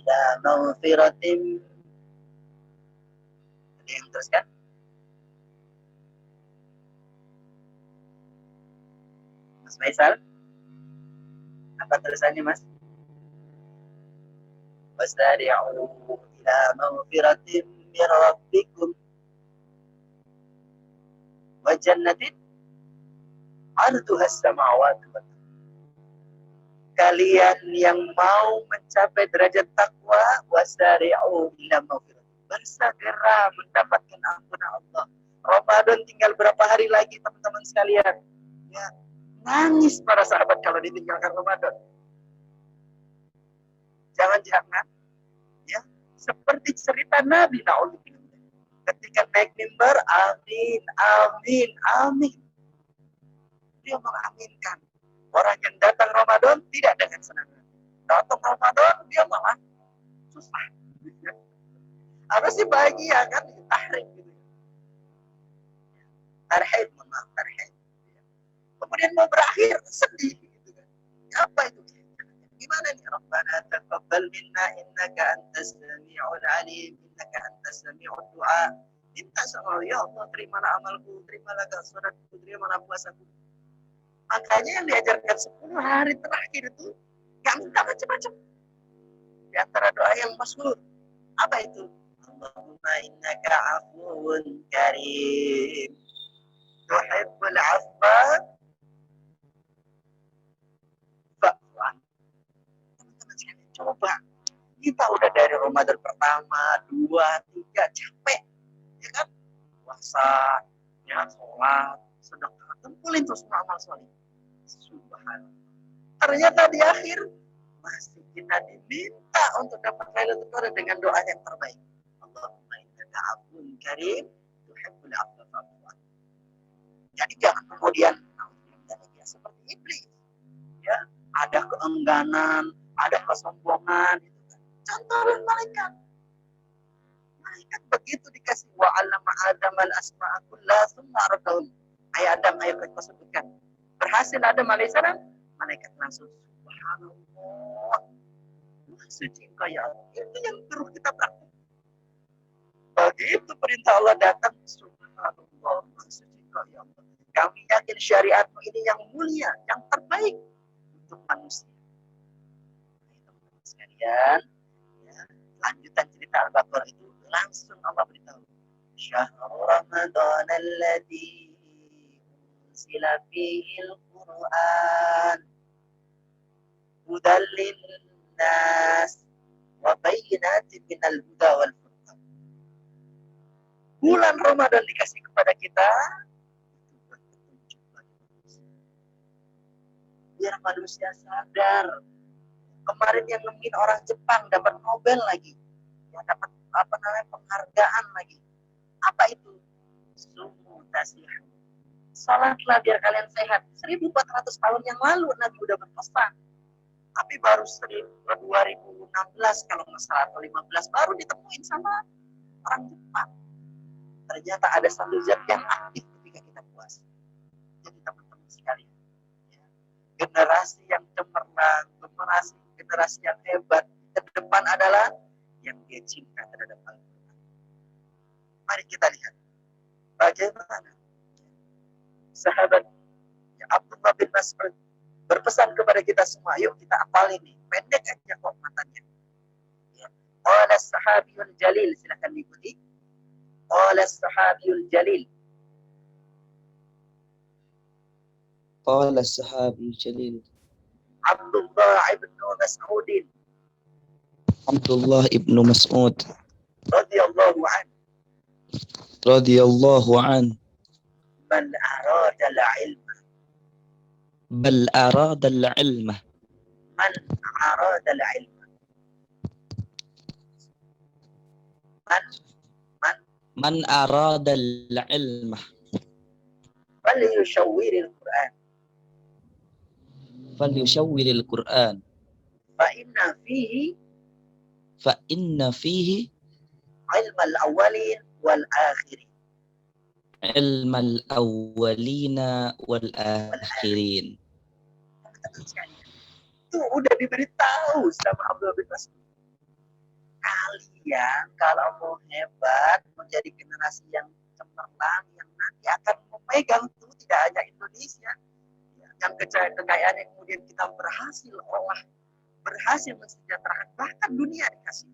ila maghfiratin. Ada yang teruskan? Mas Faisal? Apa terusannya, Mas? Wasari'u ila maghfiratin min rabbikum wa jannatin 'arduha as-samawati wal ardh. Kalian yang mau mencapai derajat takwa, wasari'u ila maghfiratin, bersegera mendapatkan ampunan Allah. Ramadan tinggal berapa hari lagi, teman-teman sekalian? Ya, nangis para sahabat kalau ditinggalkan Ramadan. Jangan-jangan ya seperti cerita Nabi na'udzubillah. Ketika naik mimbar, amin, amin, amin. Dia mengaminkan. Orang yang datang Ramadan tidak dengan senang. Datang Ramadan dia malah susah. Harusnya bahagia kan, tahrik gitu. Tarhib, tarhib. Kemudian mau berakhir sedih gitu kan. Apa itu? Gimana nih? Rabbana taqabbal minna innaka antas sami'ul alim, innaka antas sami'ud du'a. Minta sama Allah, ya Allah, terimalah amalku, terimalah salatku, terimalah puasaku. Makanya yang diajarkan 10 hari terakhir itu gak minta macam-macam. Di antara doa yang masyhur, apa itu? Allahumma innaka afuwun karim, tuhibbul afwa fa'fu anni. Teman-teman sekalian, coba. Kita udah dari Ramadan pertama, 2, 3, capek. Ya kan? Puasa, ya sholat, sedekah, kumpulin tuh semua amal soleh. Subhanallah. Ternyata di akhir masih kita diminta untuk dapat Lailatul Qadar dengan doa yang terbaik. Allahumma innaka afuwun karim, tuhibbul afwa fa'fu anni. Jadi jangan kemudian seperti iblis. Ya, ada keengganan, ada kesombongan, gitu kan. Contohnya malaikat. Malaikat begitu dikasih wa 'allama Adam al-asma'a kullaha tsumma 'aradahum. Ayat Adam ayat kita sebutkan. Berhasil Adam alaihissalam, malaikat langsung subhanallah. Suci engkau ya Allah. Itu yang perlu kita praktek. Begitu perintah Allah datang, subhanallah, suci engkau ya Allah. Kami yakin syariatmu ini yang mulia, yang terbaik untuk manusia. Teman-teman sekalian, ya, lanjutan cerita Al-Baqarah itu langsung Allah beritahu. Syahrul Ramadan alladzi unzila fihil Qur'an hudan linnas wa bayyinatin minal huda wal furqan. Bulan Ramadan dikasih kepada kita biar manusia sadar. Kemarin yang nemuin orang Jepang dapat Nobel lagi, ya dapat penghargaan lagi. Apa itu? Sumu tasih. Salatlah biar kalian sehat. 1400 tahun yang lalu Nabi udah berpesan. Tapi baru 2016 kalau nggak salah atau 15 baru ditemuin sama orang Jepang. Ternyata ada satu zat yang aktif ketika kita puasa. Jadi teman-teman sekalian, ya, generasi yang cemerlang, generasi yang hebat ke depan adalah yang dia cinta terhadap Al-Quran. Mari kita lihat bagaimana sahabat Abdullah bin Mas'ud berpesan kepada kita semua, yuk kita hafal ini. Pendek aja kok matanya. Qala sahabiyul jalil, silakan diikuti. Qala sahabiyul jalil. Qala sahabi jalil. Abdullah ibnu Mas'udin Abdullah ibnu Mas'ud radhiyallahu an. radhiyallahu an. Man arada al-ilma. Bal arada al-ilma. Man arada al-ilma. Man arada al-ilma. فليشوّر القرآن فليشوّر القرآن فإن فيه علم الأولين والآخرين. علم الأولين والآخرين. Itu udah diberitahu sama Abdullah bin Mas'ud. Kalian kalau mau hebat, menjadi generasi yang cemerlang, yang nanti akan memegang itu tidak hanya Indonesia, yang kekayaan yang kemudian kita berhasil olah, berhasil mensejahterakan bahkan dunia dikasih.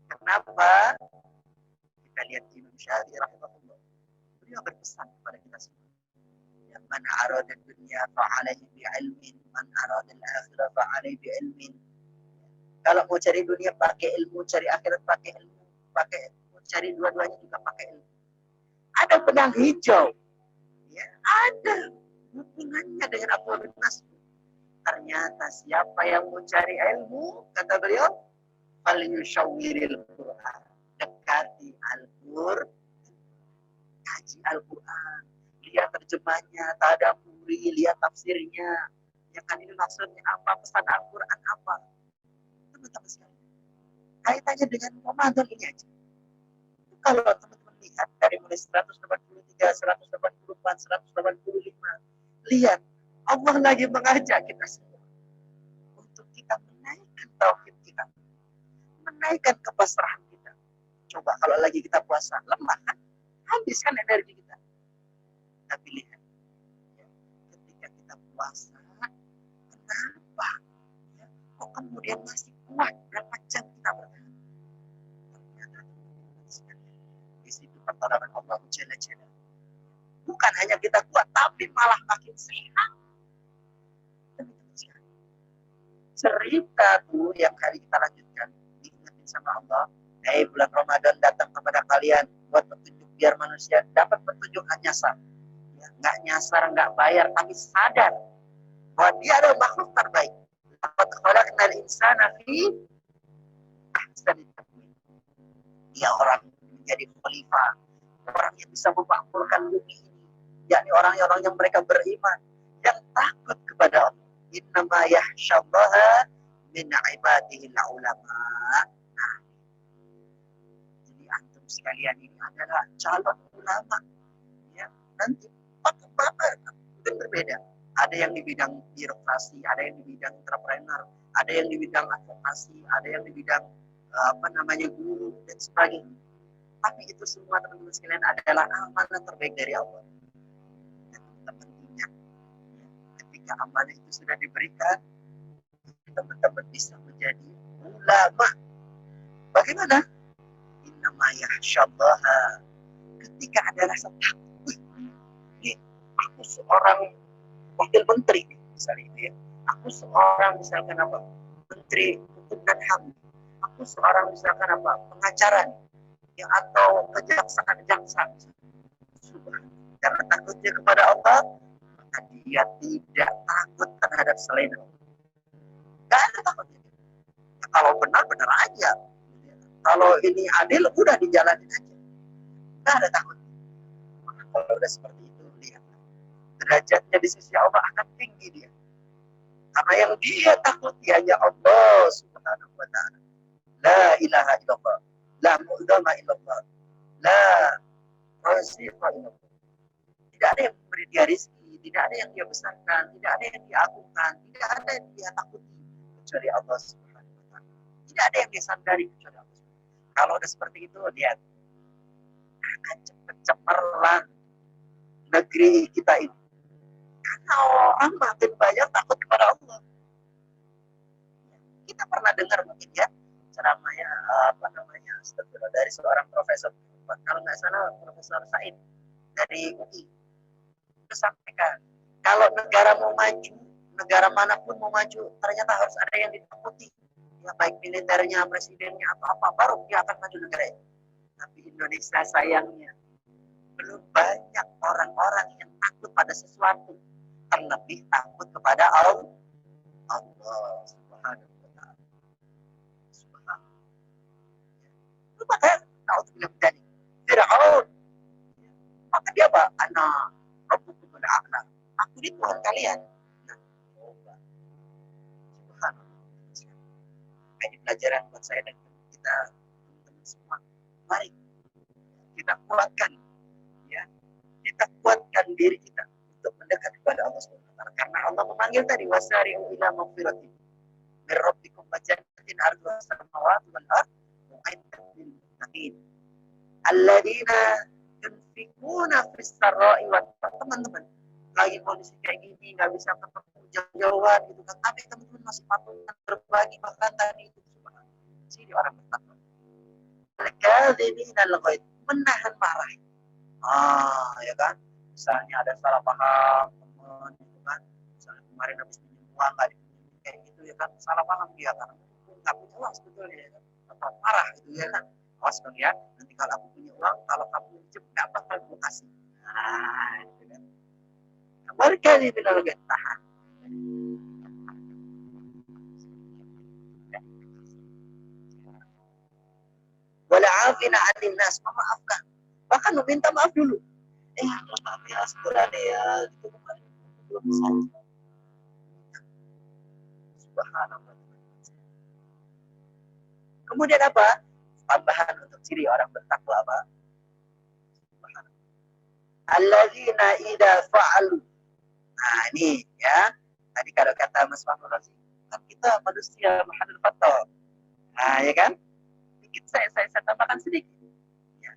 Kenapa? Kita lihat Imam Syafi'i rahimahullah. Beliau berpesan kepada kita semua. Yang man arada dunya fa'alaihi bi'ilmin, man arada al-akhirah fa'alaihi bi'ilmin. Kalau mau cari dunia pakai ilmu, cari akhirat pakai ilmu, mau cari dua-duanya juga pakai ilmu. Ada pedang hijau, ya, ada hubungannya dengan Abdullah bin Mas'ud. Ternyata siapa yang mau cari ilmu, kata beliau, falyushawwiril Qur'an, dekati Al-Qur'an, kaji Al-Quran, lihat terjemahnya, tadabburi, lihat tafsirnya, ya kan ini maksudnya apa, pesan Al-Quran apa. Teman-teman sekalian, kaitannya dengan Ramadan ini aja. Kalau teman-teman lihat dari mulai 183, 184, 185, lihat Allah lagi mengajak kita semua untuk kita menaikkan tauhid kita, menaikkan kepasrahan kita. Coba kalau lagi kita puasa, lemah kan? Habiskan energi kita. Tapi lihat, ya, ketika kita puasa, kenapa? Ya, kok kemudian masih kuat berapa jam kita bertahan? Ternyata di situ pertolongan Allah Jalla. Bukan hanya kita kuat, tapi malah makin sehat. Cerita tuh yang kali kita lanjutkan, diingetin sama Allah. Bulan Ramadan datang kepada kalian buat petunjuk, biar manusia dapat petunjuk nggak nyasar. Ya, nggak nyasar, nggak bayar, tapi sadar bahwa dia adalah makhluk terbaik. Laqad khalaqnal insana fi ahsani taqwim. Dia orang menjadi khalifah, orang yang bisa memakmurkan bumi ini, yakni orang-orang yang mereka beriman, yang takut kepada Allah. Innama yakhsyallaha min ibadihil ulama. Nah, jadi antum sekalian ini adalah calon ulama. Ya, nanti bapak mungkin berbeda. Ada yang di bidang birokrasi, ada yang di bidang entrepreneur, ada yang di bidang advokasi, ada yang di bidang guru dan sebagainya. Tapi itu semua teman-teman sekalian adalah amanah terbaik dari Allah. Dan teman-teman ingat, ketika amanah itu sudah diberikan, teman-teman bisa menjadi ulama. Bagaimana? Innama yakhsyallaha. Ketika ada rasa takut, aku seorang wakil menteri, misalnya itu ya. Aku seorang misalkan apa? Menteri Hukum dan HAM. Aku seorang misalkan apa? Pengacara, ya, atau kejaksaan jaksa. Karena takutnya kepada Allah, maka dia tidak takut terhadap selain Allah. Gak ada takutnya. Ya, kalau benar aja. Kalau ini adil, udah dijalanin aja. Gak ada takut. Maka kalau udah seperti itu, lihat, derajatnya di sisi Allah akan tinggi dia. Karena yang dia takuti hanya Allah Subhanahu wa ta'ala. La ilaha illallah, la mu'dama illallah, la raziqa illallah. Tidak ada yang memberi dia rezeki, tidak ada yang dia besarkan, tidak ada yang dia agungkan, tidak ada yang dia takuti kecuali Allah Subhanahu wa ta'ala. Tidak ada yang dia sadari kecuali Allah. Kalau udah seperti itu, lihat, akan cepat cemerlang negeri kita ini. Karena orang makin banyak takut kepada Allah. Kita pernah dengar mungkin ya ceramahnya dari seorang profesor, kalau nggak salah Profesor Said dari UI, itu sampaikan kalau negara mau maju, negara manapun mau maju, ternyata harus ada yang ditakuti, ya baik militernya, presidennya atau apa, baru dia akan maju negara itu. Tapi Indonesia sayangnya belum banyak orang-orang yang takut pada sesuatu, terlebih takut kepada Allah Subhanahu wa Ta'ala. Maka naudzubillah dari Firaun, maka dia apa? Ana rabbukumul a'la. Aku ini Tuhan kalian. Nah, coba. Subhanallah. Ini pelajaran buat saya dan kita teman-teman semua. Mari kita kuatkan, ya, kita kuatkan diri kita untuk mendekat kepada Allah Subhanahu wa Ta'ala. Karena Allah memanggil tadi wasari'u ila maghfiratin min rabbikum wa jannatin 'arduha as-samawati wal ardh u'iddat lil muttaqin alladzina yunfikuna fis sarra'i wad dharra. Teman-teman, lagi kondisi kayak gini nggak bisa ketemu jauh-jauhan gitu kan, tapi teman-teman masih patungan berbagi, bahkan tadi itu sini orang bertakwa. Al-kadhibina al-ghaidh, menahan marah. Ya kan, misalnya ada salah paham teman gitu kan, misalnya kemarin habis minjem uang nggak dipinjemin kayak gitu ya kan, salah paham dia kan, nggak punya uang sebetulnya ya kan, atau marah gitu ya kan. Awas dong ya, nanti kalau aku punya uang, kalau kamu minjem nggak bakal aku kasih. Nah, gitu kan. Al-kadhibina al-ghaidh, tahan. Wala afina 'anil nas, memaafkan, bahkan meminta maaf dulu. Maaf ya, sebenarnya ya, gitu kan, belum bisa. Subhanallah. Kemudian apa? Tambahan untuk ciri orang bertakwa apa? Subhanallah. Alladzina idza fa'alu. Nah, ini ya. Tadi kalau kata Mas Fahmi, kan kita manusia mahal fatal. Nah, ya kan? Sedikit saya tambahkan sedikit. Ya.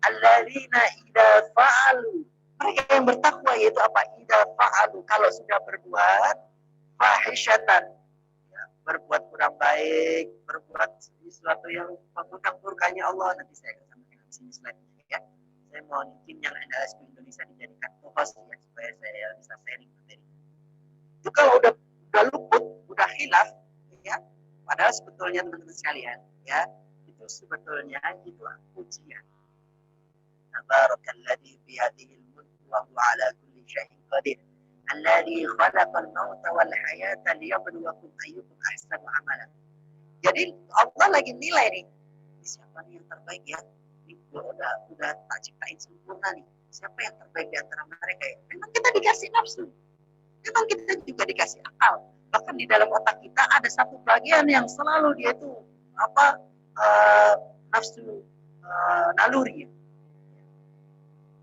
Alladzina idza fa'alu. Mereka yang bertakwa yaitu apa? Idza fa'alu, kalau sudah berbuat fahishatan, ya, berbuat kurang baik, berbuat sesuatu yang mengundang murkanya Allah. Nanti saya akan sampaikan di sini slide-nya ya. Saya mau bikin yang NLSP Indonesia dijadikan host ya, supaya saya bisa sharing materi. Itu kalau udah luput, udah hilaf, ya, padahal sebetulnya teman-teman sekalian, ya, itu sebetulnya itulah ujian. Tabarakalladzi biyadihil mulku wa huwa ala kulli syai'in qadir. Alladzi khalaqal mauta wal hayata liyabluwakum ayyukum ahsanu amala. Jadi Allah lagi nilai nih, siapa nih yang terbaik ya? Ini udah tak ciptain sempurna nih. Siapa yang terbaik di antara mereka ya? Memang kita dikasih nafsu. Memang kita juga dikasih akal. Bahkan di dalam otak kita ada satu bagian yang selalu dia itu nafsu naluri.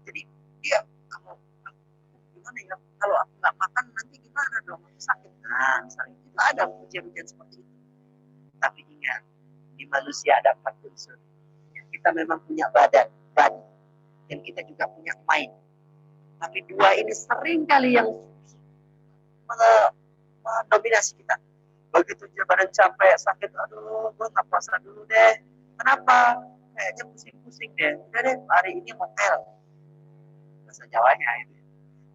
Jadi dia gimana ya? Kalau aku nggak makan nanti gimana dong? Aku sakit. Nah, misalnya itu ada ujian-ujian seperti itu. Tapi ingat, di manusia ada 4 unsur. Kita memang punya badan, dan kita juga punya mind. Tapi 2 ini sering kali yang mendominasi kita. Begitu badan capek, sakit, aduh, gue nggak puasa dulu deh. Kenapa? Kayaknya pusing-pusing deh. Udah deh, hari ini motel. Bahasa Jawanya itu.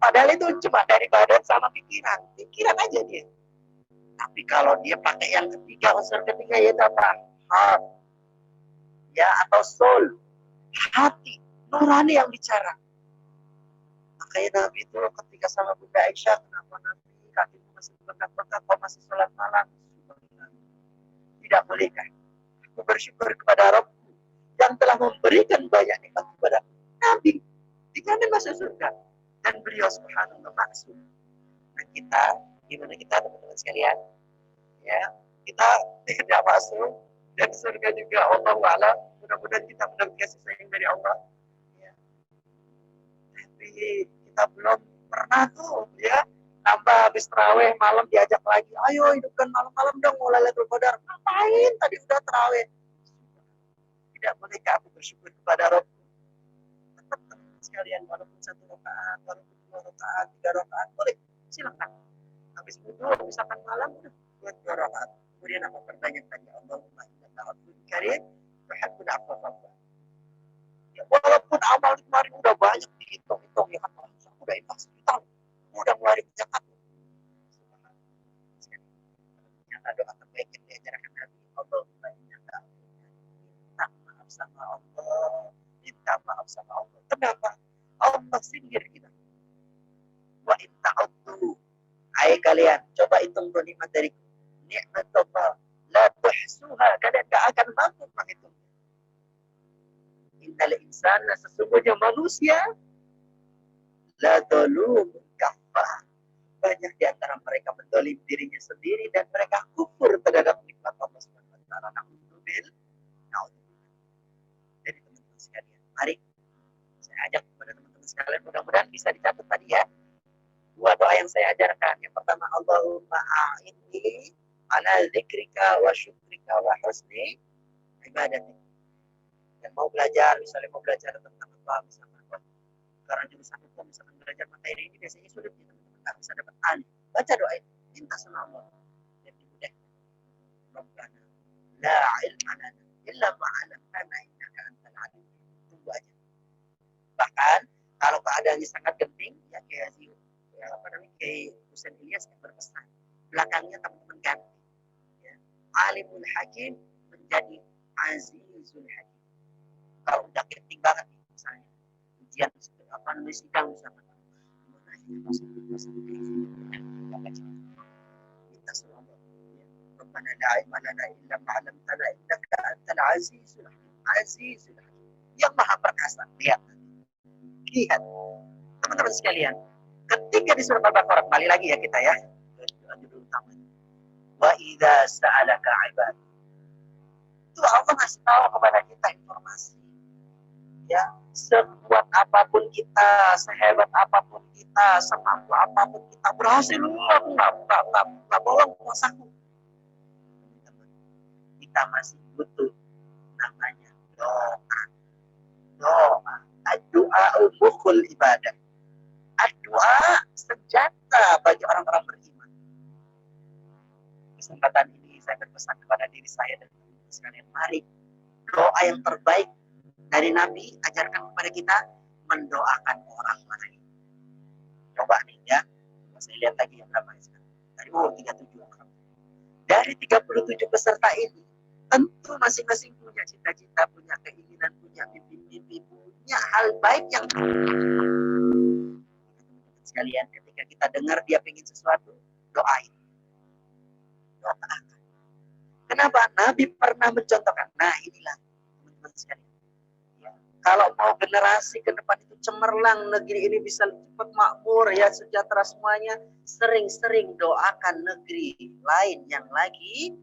Padahal itu cuma dari badan sama pikiran. Pikiran aja dia. Tapi kalau dia pakai yang ketiga, unsur ketiga yaitu apa? Heart. Ya, atau soul. Hati. Nurani yang bicara. Makanya Nabi itu ketika sama Bunda Aisyah, kenapa Nabi kakimu masih bengkak-bengkak, kau masih sholat malam? Tidak bolehkah? Aku bersyukur kepada Rabbku yang telah memberikan banyak nikmat kepada Nabi. Dijamin masuk surga. Dan beliau subhanallah maksud. Nah kita, gimana kita teman-teman sekalian? Ya, kita tidak masuk dan surga juga Allah wa'ala. Mudah-mudahan kita mendapat kasih sayang dari Allah. Ya. Tapi kita belum pernah tuh ya, tambah habis terawih malam diajak lagi, ayo hidupkan malam-malam dong mau Lailatul Qadar. Ngapain tadi udah terawih? Tidak bolehkah aku bersyukur kepada Rabb? Tetap sekalian, walaupun 1 rakaat, walaupun 2 rakaat, 3 rakaat, boleh, silakan. Habis itu misalkan malam udah buat 2 rakaat. Kemudian apa perbanyak tanya Allahumma innaka afuwwun karim tuhibbul afwa fa'fu. Ya, walaupun amal kemarin udah banyak dihitung-hitung ya kan, udah ikhlas kita, udah ngeluarin zakat. Ternyata doa terbaik yang diajarkan Nabi, Allahumma innaka minta maaf sama Allah, minta maaf sama Allah. Kenapa? Allah sindir kita. Wa in ta'uddu, hai kalian, coba hitung nikmat dariku. Nikmat Allah la tuhsuha, kalian gak akan mampu menghitung. Innal insana, sesungguhnya manusia, la zalumun kafar. Banyak di antara mereka mendolim dirinya sendiri dan mereka kufur terhadap nikmat Allah Subhanahu wa taala. Na'udzubillah. Jadi teman-teman sekalian, mari saya ajak kepada teman-teman sekalian, mudah-mudahan bisa dicatat tadi ya. 2 doa yang saya ajarkan. Yang pertama, Allahumma a'inni ala dzikrika wa syukrika wa husni ibadatik. Dan mau belajar, misalnya mau belajar tentang apa, misalkan karena jurusan hukum, misalkan belajar materi ini biasanya sulit, teman-teman nggak bisa dapat alif. Baca doa ini, minta sama Allah. Dan dimudahkan. Rabbana la ilma lana illa ma 'allamtana innaka antal alim. Tunggu aja. Bahkan kalau keadaannya sangat genting, ya kayak kayak Husain Ilyas yang berpesan. Belakangnya teman-teman ganti. Ya. Alimul Hakim menjadi Azizul Hakim. Kalau udah genting banget nih, misalnya ujian sidang misalkan, minta sama Allah. Rabbana la ilma lana illa ma 'allamtana innaka antal azizul hakim. Azizul Hakim, yang maha perkasa. Lihat teman-teman sekalian, ketika di surat Al-Baqarah, kembali lagi ya kita ya, judul utama, wa idza sa'alaka 'ibadi, itu Allah ngasih tahu kepada kita informasi. Ya, sekuat apapun kita, sehebat apapun kita, semampu apapun kita, berhasil aku nggak bohong kuasaku. Kita masih butuh namanya doa. Doa mukhul ibadah. Doa senjata bagi orang-orang beriman. Kesempatan ini saya berpesan kepada diri saya dan teman-teman sekalian, mari doa yang terbaik dari Nabi ajarkan kepada kita, mendoakan orang lain. Coba nih ya, saya lihat lagi yang berapa sekarang. Dari 37 orang. Dari 37 peserta ini, tentu masing-masing punya cita-cita, punya keinginan, punya mimpi-mimpi, punya hal baik yang sekalian, ketika kita dengar dia ingin sesuatu, doain. Doakan. Kenapa? Nabi pernah mencontohkan. Nah inilah teman-teman sekalian. Kalau mau generasi ke depan itu cemerlang, negeri ini bisa cepat makmur, ya sejahtera semuanya, sering-sering doakan negeri lain yang lagi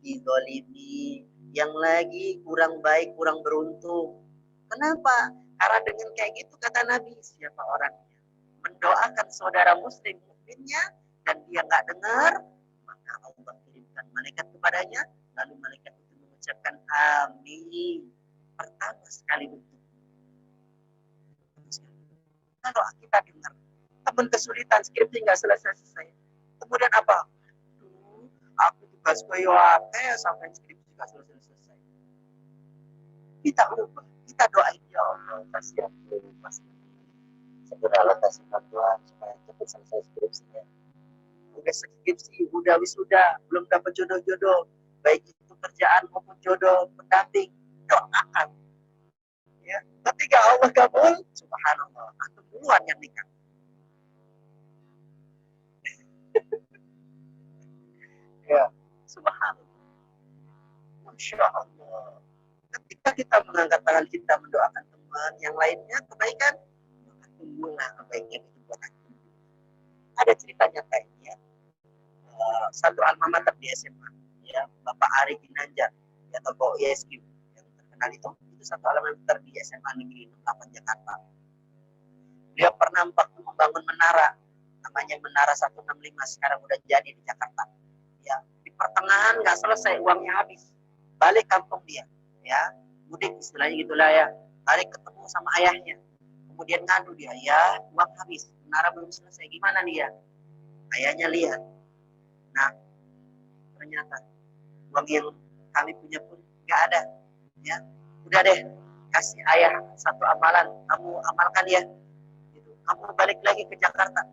dizalimi, yang lagi kurang baik, kurang beruntung. Kenapa? Karena dengan kayak gitu kata Nabi, siapa orangnya mendoakan saudara muslim mukminnya dan dia nggak dengar, maka Allah kirimkan malaikat kepadanya, lalu malaikat itu mengucapkan amin pertama sekali untuk. Kalau kita dengar teman kesulitan, skripsi nggak selesai-selesai, kemudian apa? Aku tugas koyoate sampai skripsi nggak selesai-selesai. Kita ubah, kita doain, ya Allah kasih aku pasti segera kasih bantuan supaya cepat selesai skripsinya. Udah skripsi, udah wisuda, belum dapat jodoh-jodoh, baik itu kerjaan maupun jodoh, pendamping, doakan. Ya, ketika Allah kabul, subhanallah, antum duluan yang nikah. Ya, subhanallah. Masya Allah. Ketika kita mengangkat tangan kita mendoakan teman yang lainnya kebaikan, maka tunggulah kebaikan itu buat antum. Ada ceritanya kayaknya. Satu alma mater di SMA, ya, Bapak Ari Ginanjar, ya, atau ISQ yang terkenal itu satu alma mater di SMA Negeri 68 Jakarta. Dia pernah membangun menara, namanya Menara 165, sekarang udah jadi di Jakarta. Ya, di pertengahan nggak selesai, uangnya habis. Balik kampung dia, ya, mudik istilahnya gitulah ya. Balik ketemu sama ayahnya. Kemudian ngadu dia, ya uang habis, menara belum selesai, gimana nih ya? Ayahnya lihat, nah ternyata uang yang kami punya pun nggak ada, ya udah deh, kasih ayah satu amalan, kamu amalkan ya, gitu. Kamu balik lagi ke Jakarta.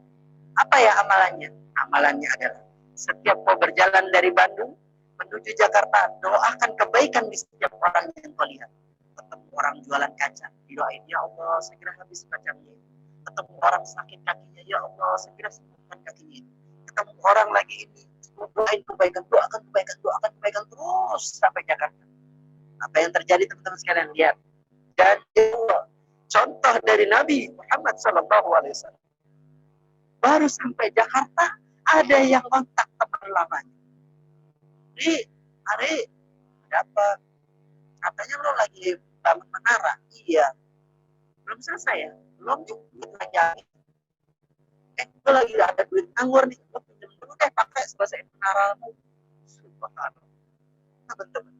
Apa ya amalannya? Amalannya adalah setiap kau berjalan dari Bandung menuju Jakarta, doakan kebaikan di setiap orang yang kau lihat. Ketemu orang jualan kaca, didoain, ya Allah segera habis kacanya. Ketemu orang sakit kakinya, ya Allah segera sembuhkan kakinya. Ketemu orang lagi ini, doain kebaikan, doakan kebaikan terus sampai Jakarta. Apa yang terjadi teman-teman sekalian, lihat. Dan contoh dari Nabi Muhammad SAW. Baru sampai Jakarta, ada yang kontak teman lamanya. Ari, ada apa? Katanya lo lagi bangun menara. Iya. Belum selesai ya? Belum juga lagi. Lo lagi ada duit nganggur nih. Lo pinjam dulu deh, pakai selesai menaramu. Subhanallah. Teman-teman,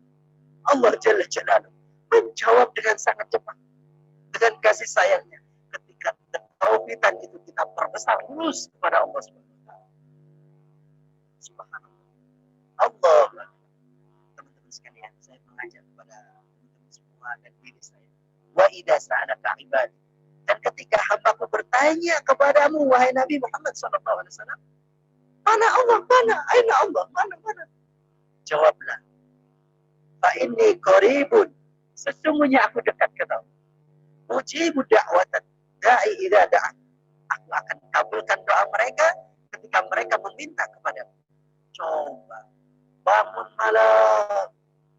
Allah Jalla Jalaluhu menjawab dengan sangat cepat, dengan kasih sayangnya. Ketika tauhidan itu kita perbesar terus kepada Allah Subhanahu. Subhanallah. Allah. Teman-teman sekalian, saya mengajak kepada teman-teman semua dan diri saya. Wa idza sa'alaka ibadi. Dan ketika hambaku bertanya kepadamu, wahai Nabi Muhammad SAW, mana Allah, mana? Aina Allah, mana? Jawablah, fa inni qaribun. Sesungguhnya aku dekat kata Allah. Ujibu da'watan da'i idza da'a. Aku akan kabulkan doa mereka ketika mereka meminta kepadamu. Coba bangun malam,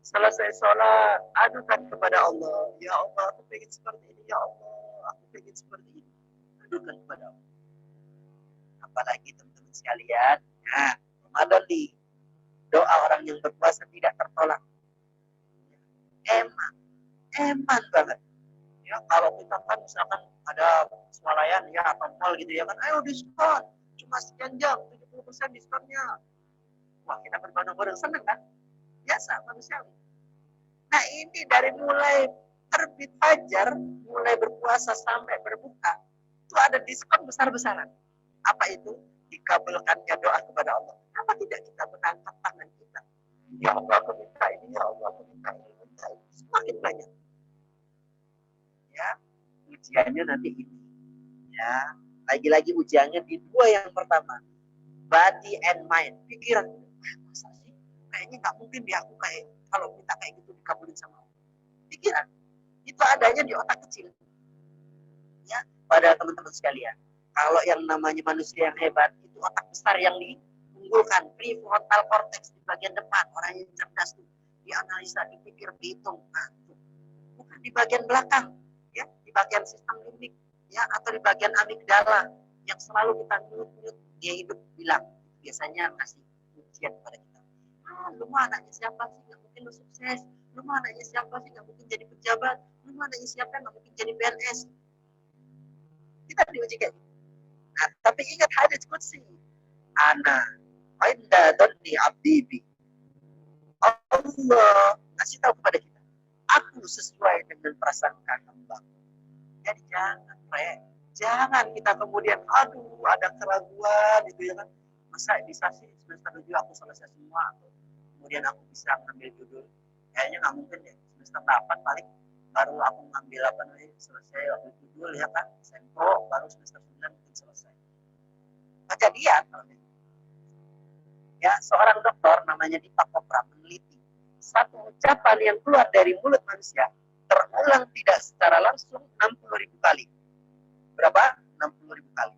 selesai sholat, adukan kepada Allah. Ya Allah, aku pengen seperti ini. Ya Allah, aku pengen seperti ini. Adukan kepada Allah. Apalagi teman-teman sekalian, nah, Ramadan nih, doa orang yang berpuasa tidak tertolak. Eman banget. Ya, kalau kita kan misalkan ada swalayan ya atau mall gitu ya kan, ayo diskon, cuma sekian jam, 70% diskonnya. Wah, kita berbondong-bondong seneng kan? Biasa manusiawi. Nah, ini dari mulai terbit fajar, mulai berpuasa sampai berbuka, itu ada diskon besar-besaran. Apa itu? Dikabulkannya doa kepada Allah. Kenapa tidak kita mengangkat tangan kita? Ya Allah, aku minta ini, ya Allah, aku minta ini, semakin banyak. Ya, ujiannya nanti ini. Ya, lagi-lagi ujiannya di dua yang pertama, body and mind, pikiran. Masa sih? Kayaknya nggak mungkin dia aku kayak kalau minta kayak gitu dikabulin sama Allah. Pikiran itu adanya di otak kecil. Ya, pada teman-teman sekalian, kalau yang namanya manusia yang hebat itu otak besar yang diunggulkan, prefrontal cortex di bagian depan, orang yang cerdas tuh, dianalisa, dipikir, dihitung. Nah, bukan di bagian belakang, ya, di bagian sistem limbik, ya, atau di bagian amigdala yang selalu kita nyut-nyut dia hidup bilang, biasanya kasih ujian kepada kita. Lu mah anaknya siapa sih, nggak mungkin lu sukses. Lu mah anaknya siapa sih, nggak mungkin jadi pejabat. Lu mah anaknya siapa, nggak mungkin jadi PNS. Kita diuji kayak gitu. Nah, tapi ingat hadis qudsi. Ana inda dhanni abdi bi. Allah kasih tahu kepada kita, aku sesuai dengan prasangka hamba. Jadi jangan kita kemudian ada keraguan gitu ya kan. Masa bisa sih semester 7 aku selesai semua, atau kemudian aku bisa ngambil judul. Kayaknya nggak mungkin ya, semester 8 paling baru aku ngambil selesai ambil judul ya kan, sempro, baru semester 9 mungkin selesai. Kejadian ya, seorang dokter namanya Deepak Chopra meneliti satu ucapan yang keluar dari mulut manusia terulang tidak secara langsung 60.000 kali. Berapa? 60.000 kali.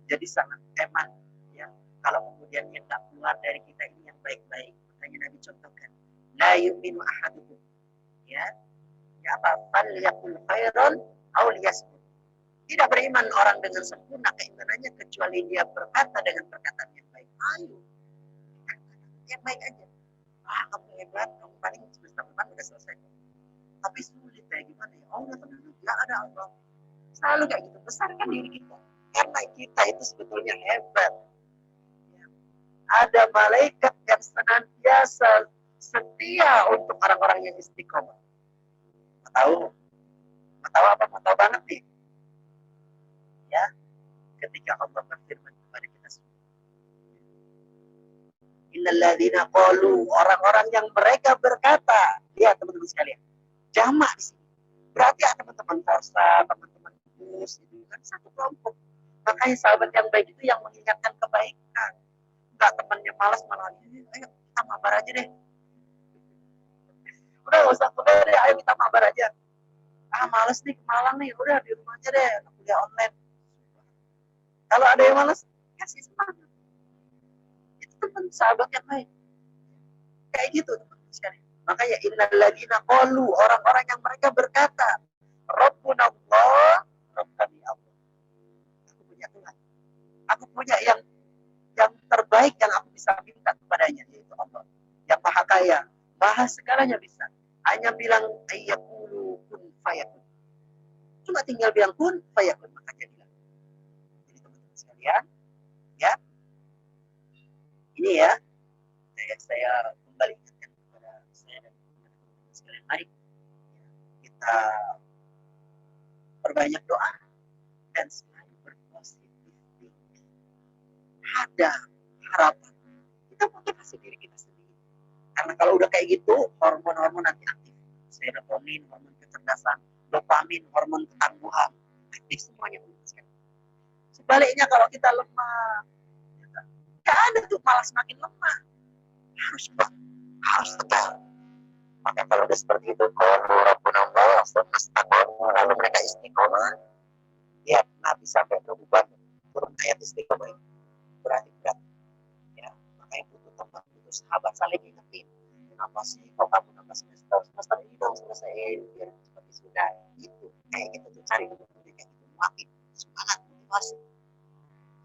Jadi sangat eman ya. Kalau kemudian yang tak keluar dari kita ini yang baik-baik, makanya Nabi contohkan, la yu'minu ahadukum. Ya apa? Fal yaqul khairan aw liyasmut. Tidak beriman orang dengan sempurna keimanannya kecuali dia berkata dengan perkataan yang baik. Ayo, yang baik aja. Kamu hebat, kamu paling semester depan udah selesai. Tapi sulit kayak gimana ya? Allah tenang, nggak ada Allah. Selalu kayak gitu, besarkan diri kita. Karena kita itu sebetulnya hebat. Ya. Ada malaikat yang senantiasa setia untuk orang-orang yang istiqomah. Mau tahu apa? Mau tahu banget nih. ketika Allah berfirman kepada kita semua. Innalladzina qalu, orang-orang yang mereka berkata, ya teman-teman sekalian, jamak di sini. Berarti ya teman-teman Forsa, teman-teman Gus, itu kan satu kelompok. Makanya sahabat yang baik itu yang mengingatkan kebaikan. Enggak temannya malas malah, ayo kita mabar aja deh. Udah gak usah kuliah deh, ayo kita mabar aja. Ah males nih ke Malang nih, udah di rumah aja deh, kuliah online. Kalau ada yang malas, kasih semangat. Itu teman sahabat yang baik. Kayak gitu teman-teman sekalian. Makanya innalladzina qalu, orang-orang yang mereka berkata, Rabbuna Allah, Rabb kami Allah. Aku punya Tuhan. Aku punya yang terbaik yang aku bisa minta kepadanya, yaitu Allah. Yang maha kaya, maha segalanya bisa. Hanya bilang ayyakulu kun fayakun. Cuma tinggal bilang kun fayakun, maka jadilah. Jadi teman-teman sekalian, ya. Ini ya, saya kembali ingatkan kepada saya dan teman-teman sekalian. Mari kita perbanyak doa dan selalu berpositif thinking. Ada harapan. Kita motivasi diri kita sendiri. Karena kalau udah kayak gitu, hormon-hormon nanti aktif. Serotonin, hormon kecerdasan, dopamin, hormon ketangguhan, aktif semuanya. Sebaliknya kalau kita lemah, nggak ada tuh, malah semakin lemah. Harus kuat, harus tegar. Maka kalau udah seperti itu, kalau Rabbuna Allah, lalu mereka istiqomah, ya Nabi sampai ke Uban, turun ayat istiqomah itu. Berarti berat. Ya, makanya butuh teman, butuh sahabat saling ingetin. Kenapa sih kok kamu nambah semester ini dong selesaiin biar seperti sudah itu kayak gitu tuh, cari teman kayak gitu, makin semangat, motivasi.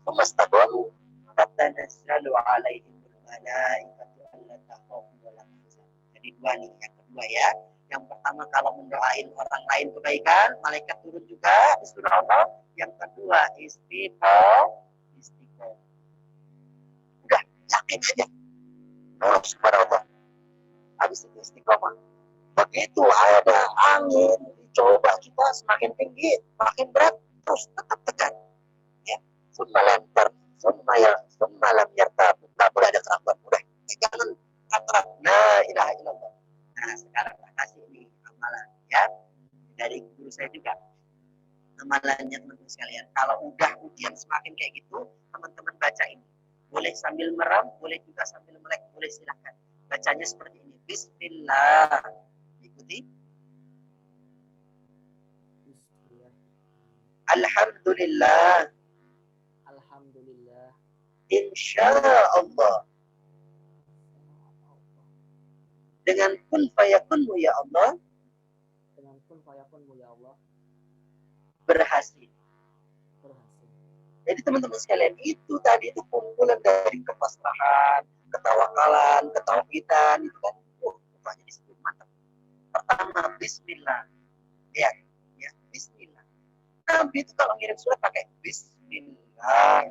Semesta baru tatanazzalu alaihim malaikatu alla takhafu wa la tahzanu. Jadi dua nih, yang kedua ya. Yang pertama kalau mendoain orang lain kebaikan, malaikat turun juga di surah Allah. Yang kedua istiqomah. Udah, yakin aja. Nurut kepada Allah. Habis itu istiqomah. Begitu ada angin, coba kita semakin tinggi, makin berat, terus tetap tegar. Ya, semalam yartab, tak boleh ada keraguan. Udah, jangan katakan, la ilaha illallah. Nah, sekarang saya kasih ini amalan, ya, dari guru saya juga. Amalannya teman-teman sekalian, kalau udah ujian semakin kayak gitu, teman-teman baca ini. Boleh sambil meram, boleh juga sambil melek, boleh silahkan. Bacanya seperti ini. Bismillah. Ikuti. Bismillah. Alhamdulillah. Alhamdulillah. Insyaallah. Dengan kun fayakunmu ya Allah. Dengan kun fayakunmu ya Allah. Berhasil. Jadi teman-teman sekalian, itu tadi itu kumpulan dari kepasrahan, ketawakalan, ketauhidan, itu kan. Rupanya disebut mantap. Pertama, bismillah. Ya, bismillah. Nabi itu kalau ngirim surat pakai bismillah.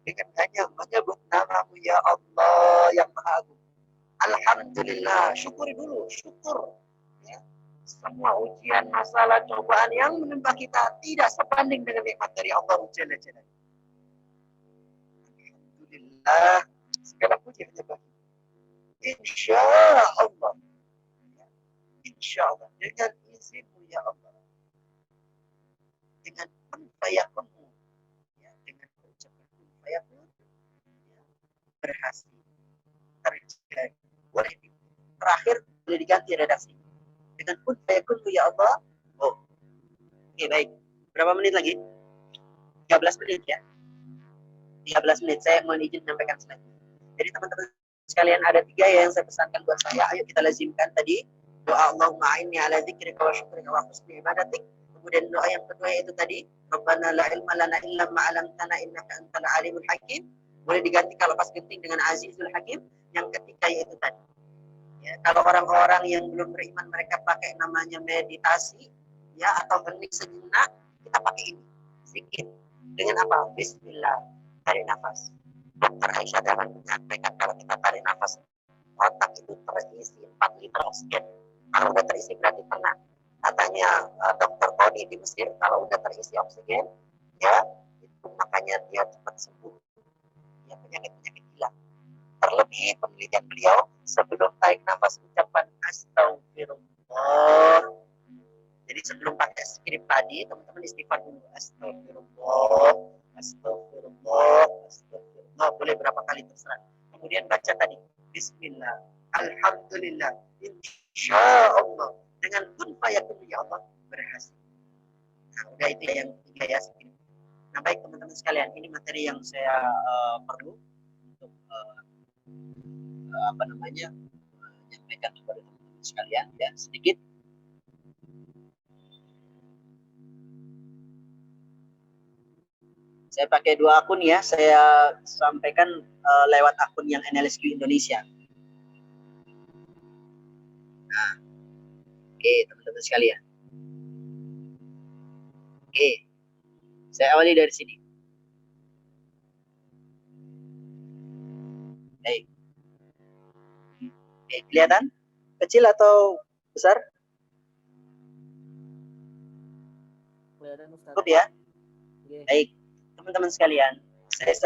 Dengan hanya menyebut namamu ya Allah yang Maha Agung. Alhamdulillah, syukuri dulu, syukur. Ya. Semua ujian, masalah, cobaan yang menimpa kita tidak sebanding dengan nikmat dari Allah Jalla Jalla. Alhamdulillah, segala puji hanya bagi. Insyaallah. Ya. Insyaallah, dengan izinmu ya Allah. Dengan kun fayakunmu. Ya, dengan ucapan kun fayakun. Ya, berhasil. Terjadi. Boleh terakhir boleh diganti redaksi dengan kun fayakunmu ya Allah. Oh, oke, baik. Berapa menit lagi? 13 menit ya. 13 menit. Saya mohon izin menyampaikan selanjutnya. Jadi teman-teman sekalian, ada 3 yang saya pesankan buat saya. Ayo kita lazimkan tadi. Doa Allahumma a'inni ala dzikrika wa syukrika wa husni ibadatik. Kemudian doa yang kedua yaitu tadi, Rabbana la ilma lana illa ma 'allamtana innaka antal alimul hakim. Boleh diganti kalau pas genting dengan Azizul Hakim. Yang ketiga yaitu tadi. Ya, kalau orang-orang yang belum beriman mereka pakai namanya meditasi, ya, atau hening sejenak, kita pakai ini. Zikir. Dengan apa? Bismillah. Tarik nafas. Dr. Aisyah dapat menyampaikan kalau kita tarik nafas, otak itu terisi 4 liter oksigen. Kalau udah terisi berarti tenang. Katanya Dr. Tony di Mesir, kalau udah terisi oksigen, ya, itu makanya harapannya dia cepat sembuh, ya penyakit-penyakit hilang. Terlebih penelitian beliau sebelum tarik nafas ucapan astagfirullah. Jadi sebelum pakai skrip tadi, teman-teman istighfar dulu. Astagfirullah, astagfirullah, astagfirullah. Boleh berapa kali terserah. Kemudian baca tadi, Bismillah, Alhamdulillah, Insya Allah. Dengan kun fayakun ya Allah berhasil. Nah, udah itu ya yang tiga ya. Nah baik teman-teman sekalian, ini materi yang saya perlu untuk menyampaikan kepada teman-teman sekalian ya sedikit. Saya pakai dua akun ya, saya sampaikan lewat akun yang NLSQ Indonesia. Nah, oke teman-teman sekalian. Oke, saya awali dari sini. Baik. Oke, kelihatan? Kecil atau besar? Kelihatan Ustaz. Cukup ya? Oke. Baik, teman-teman sekalian, saya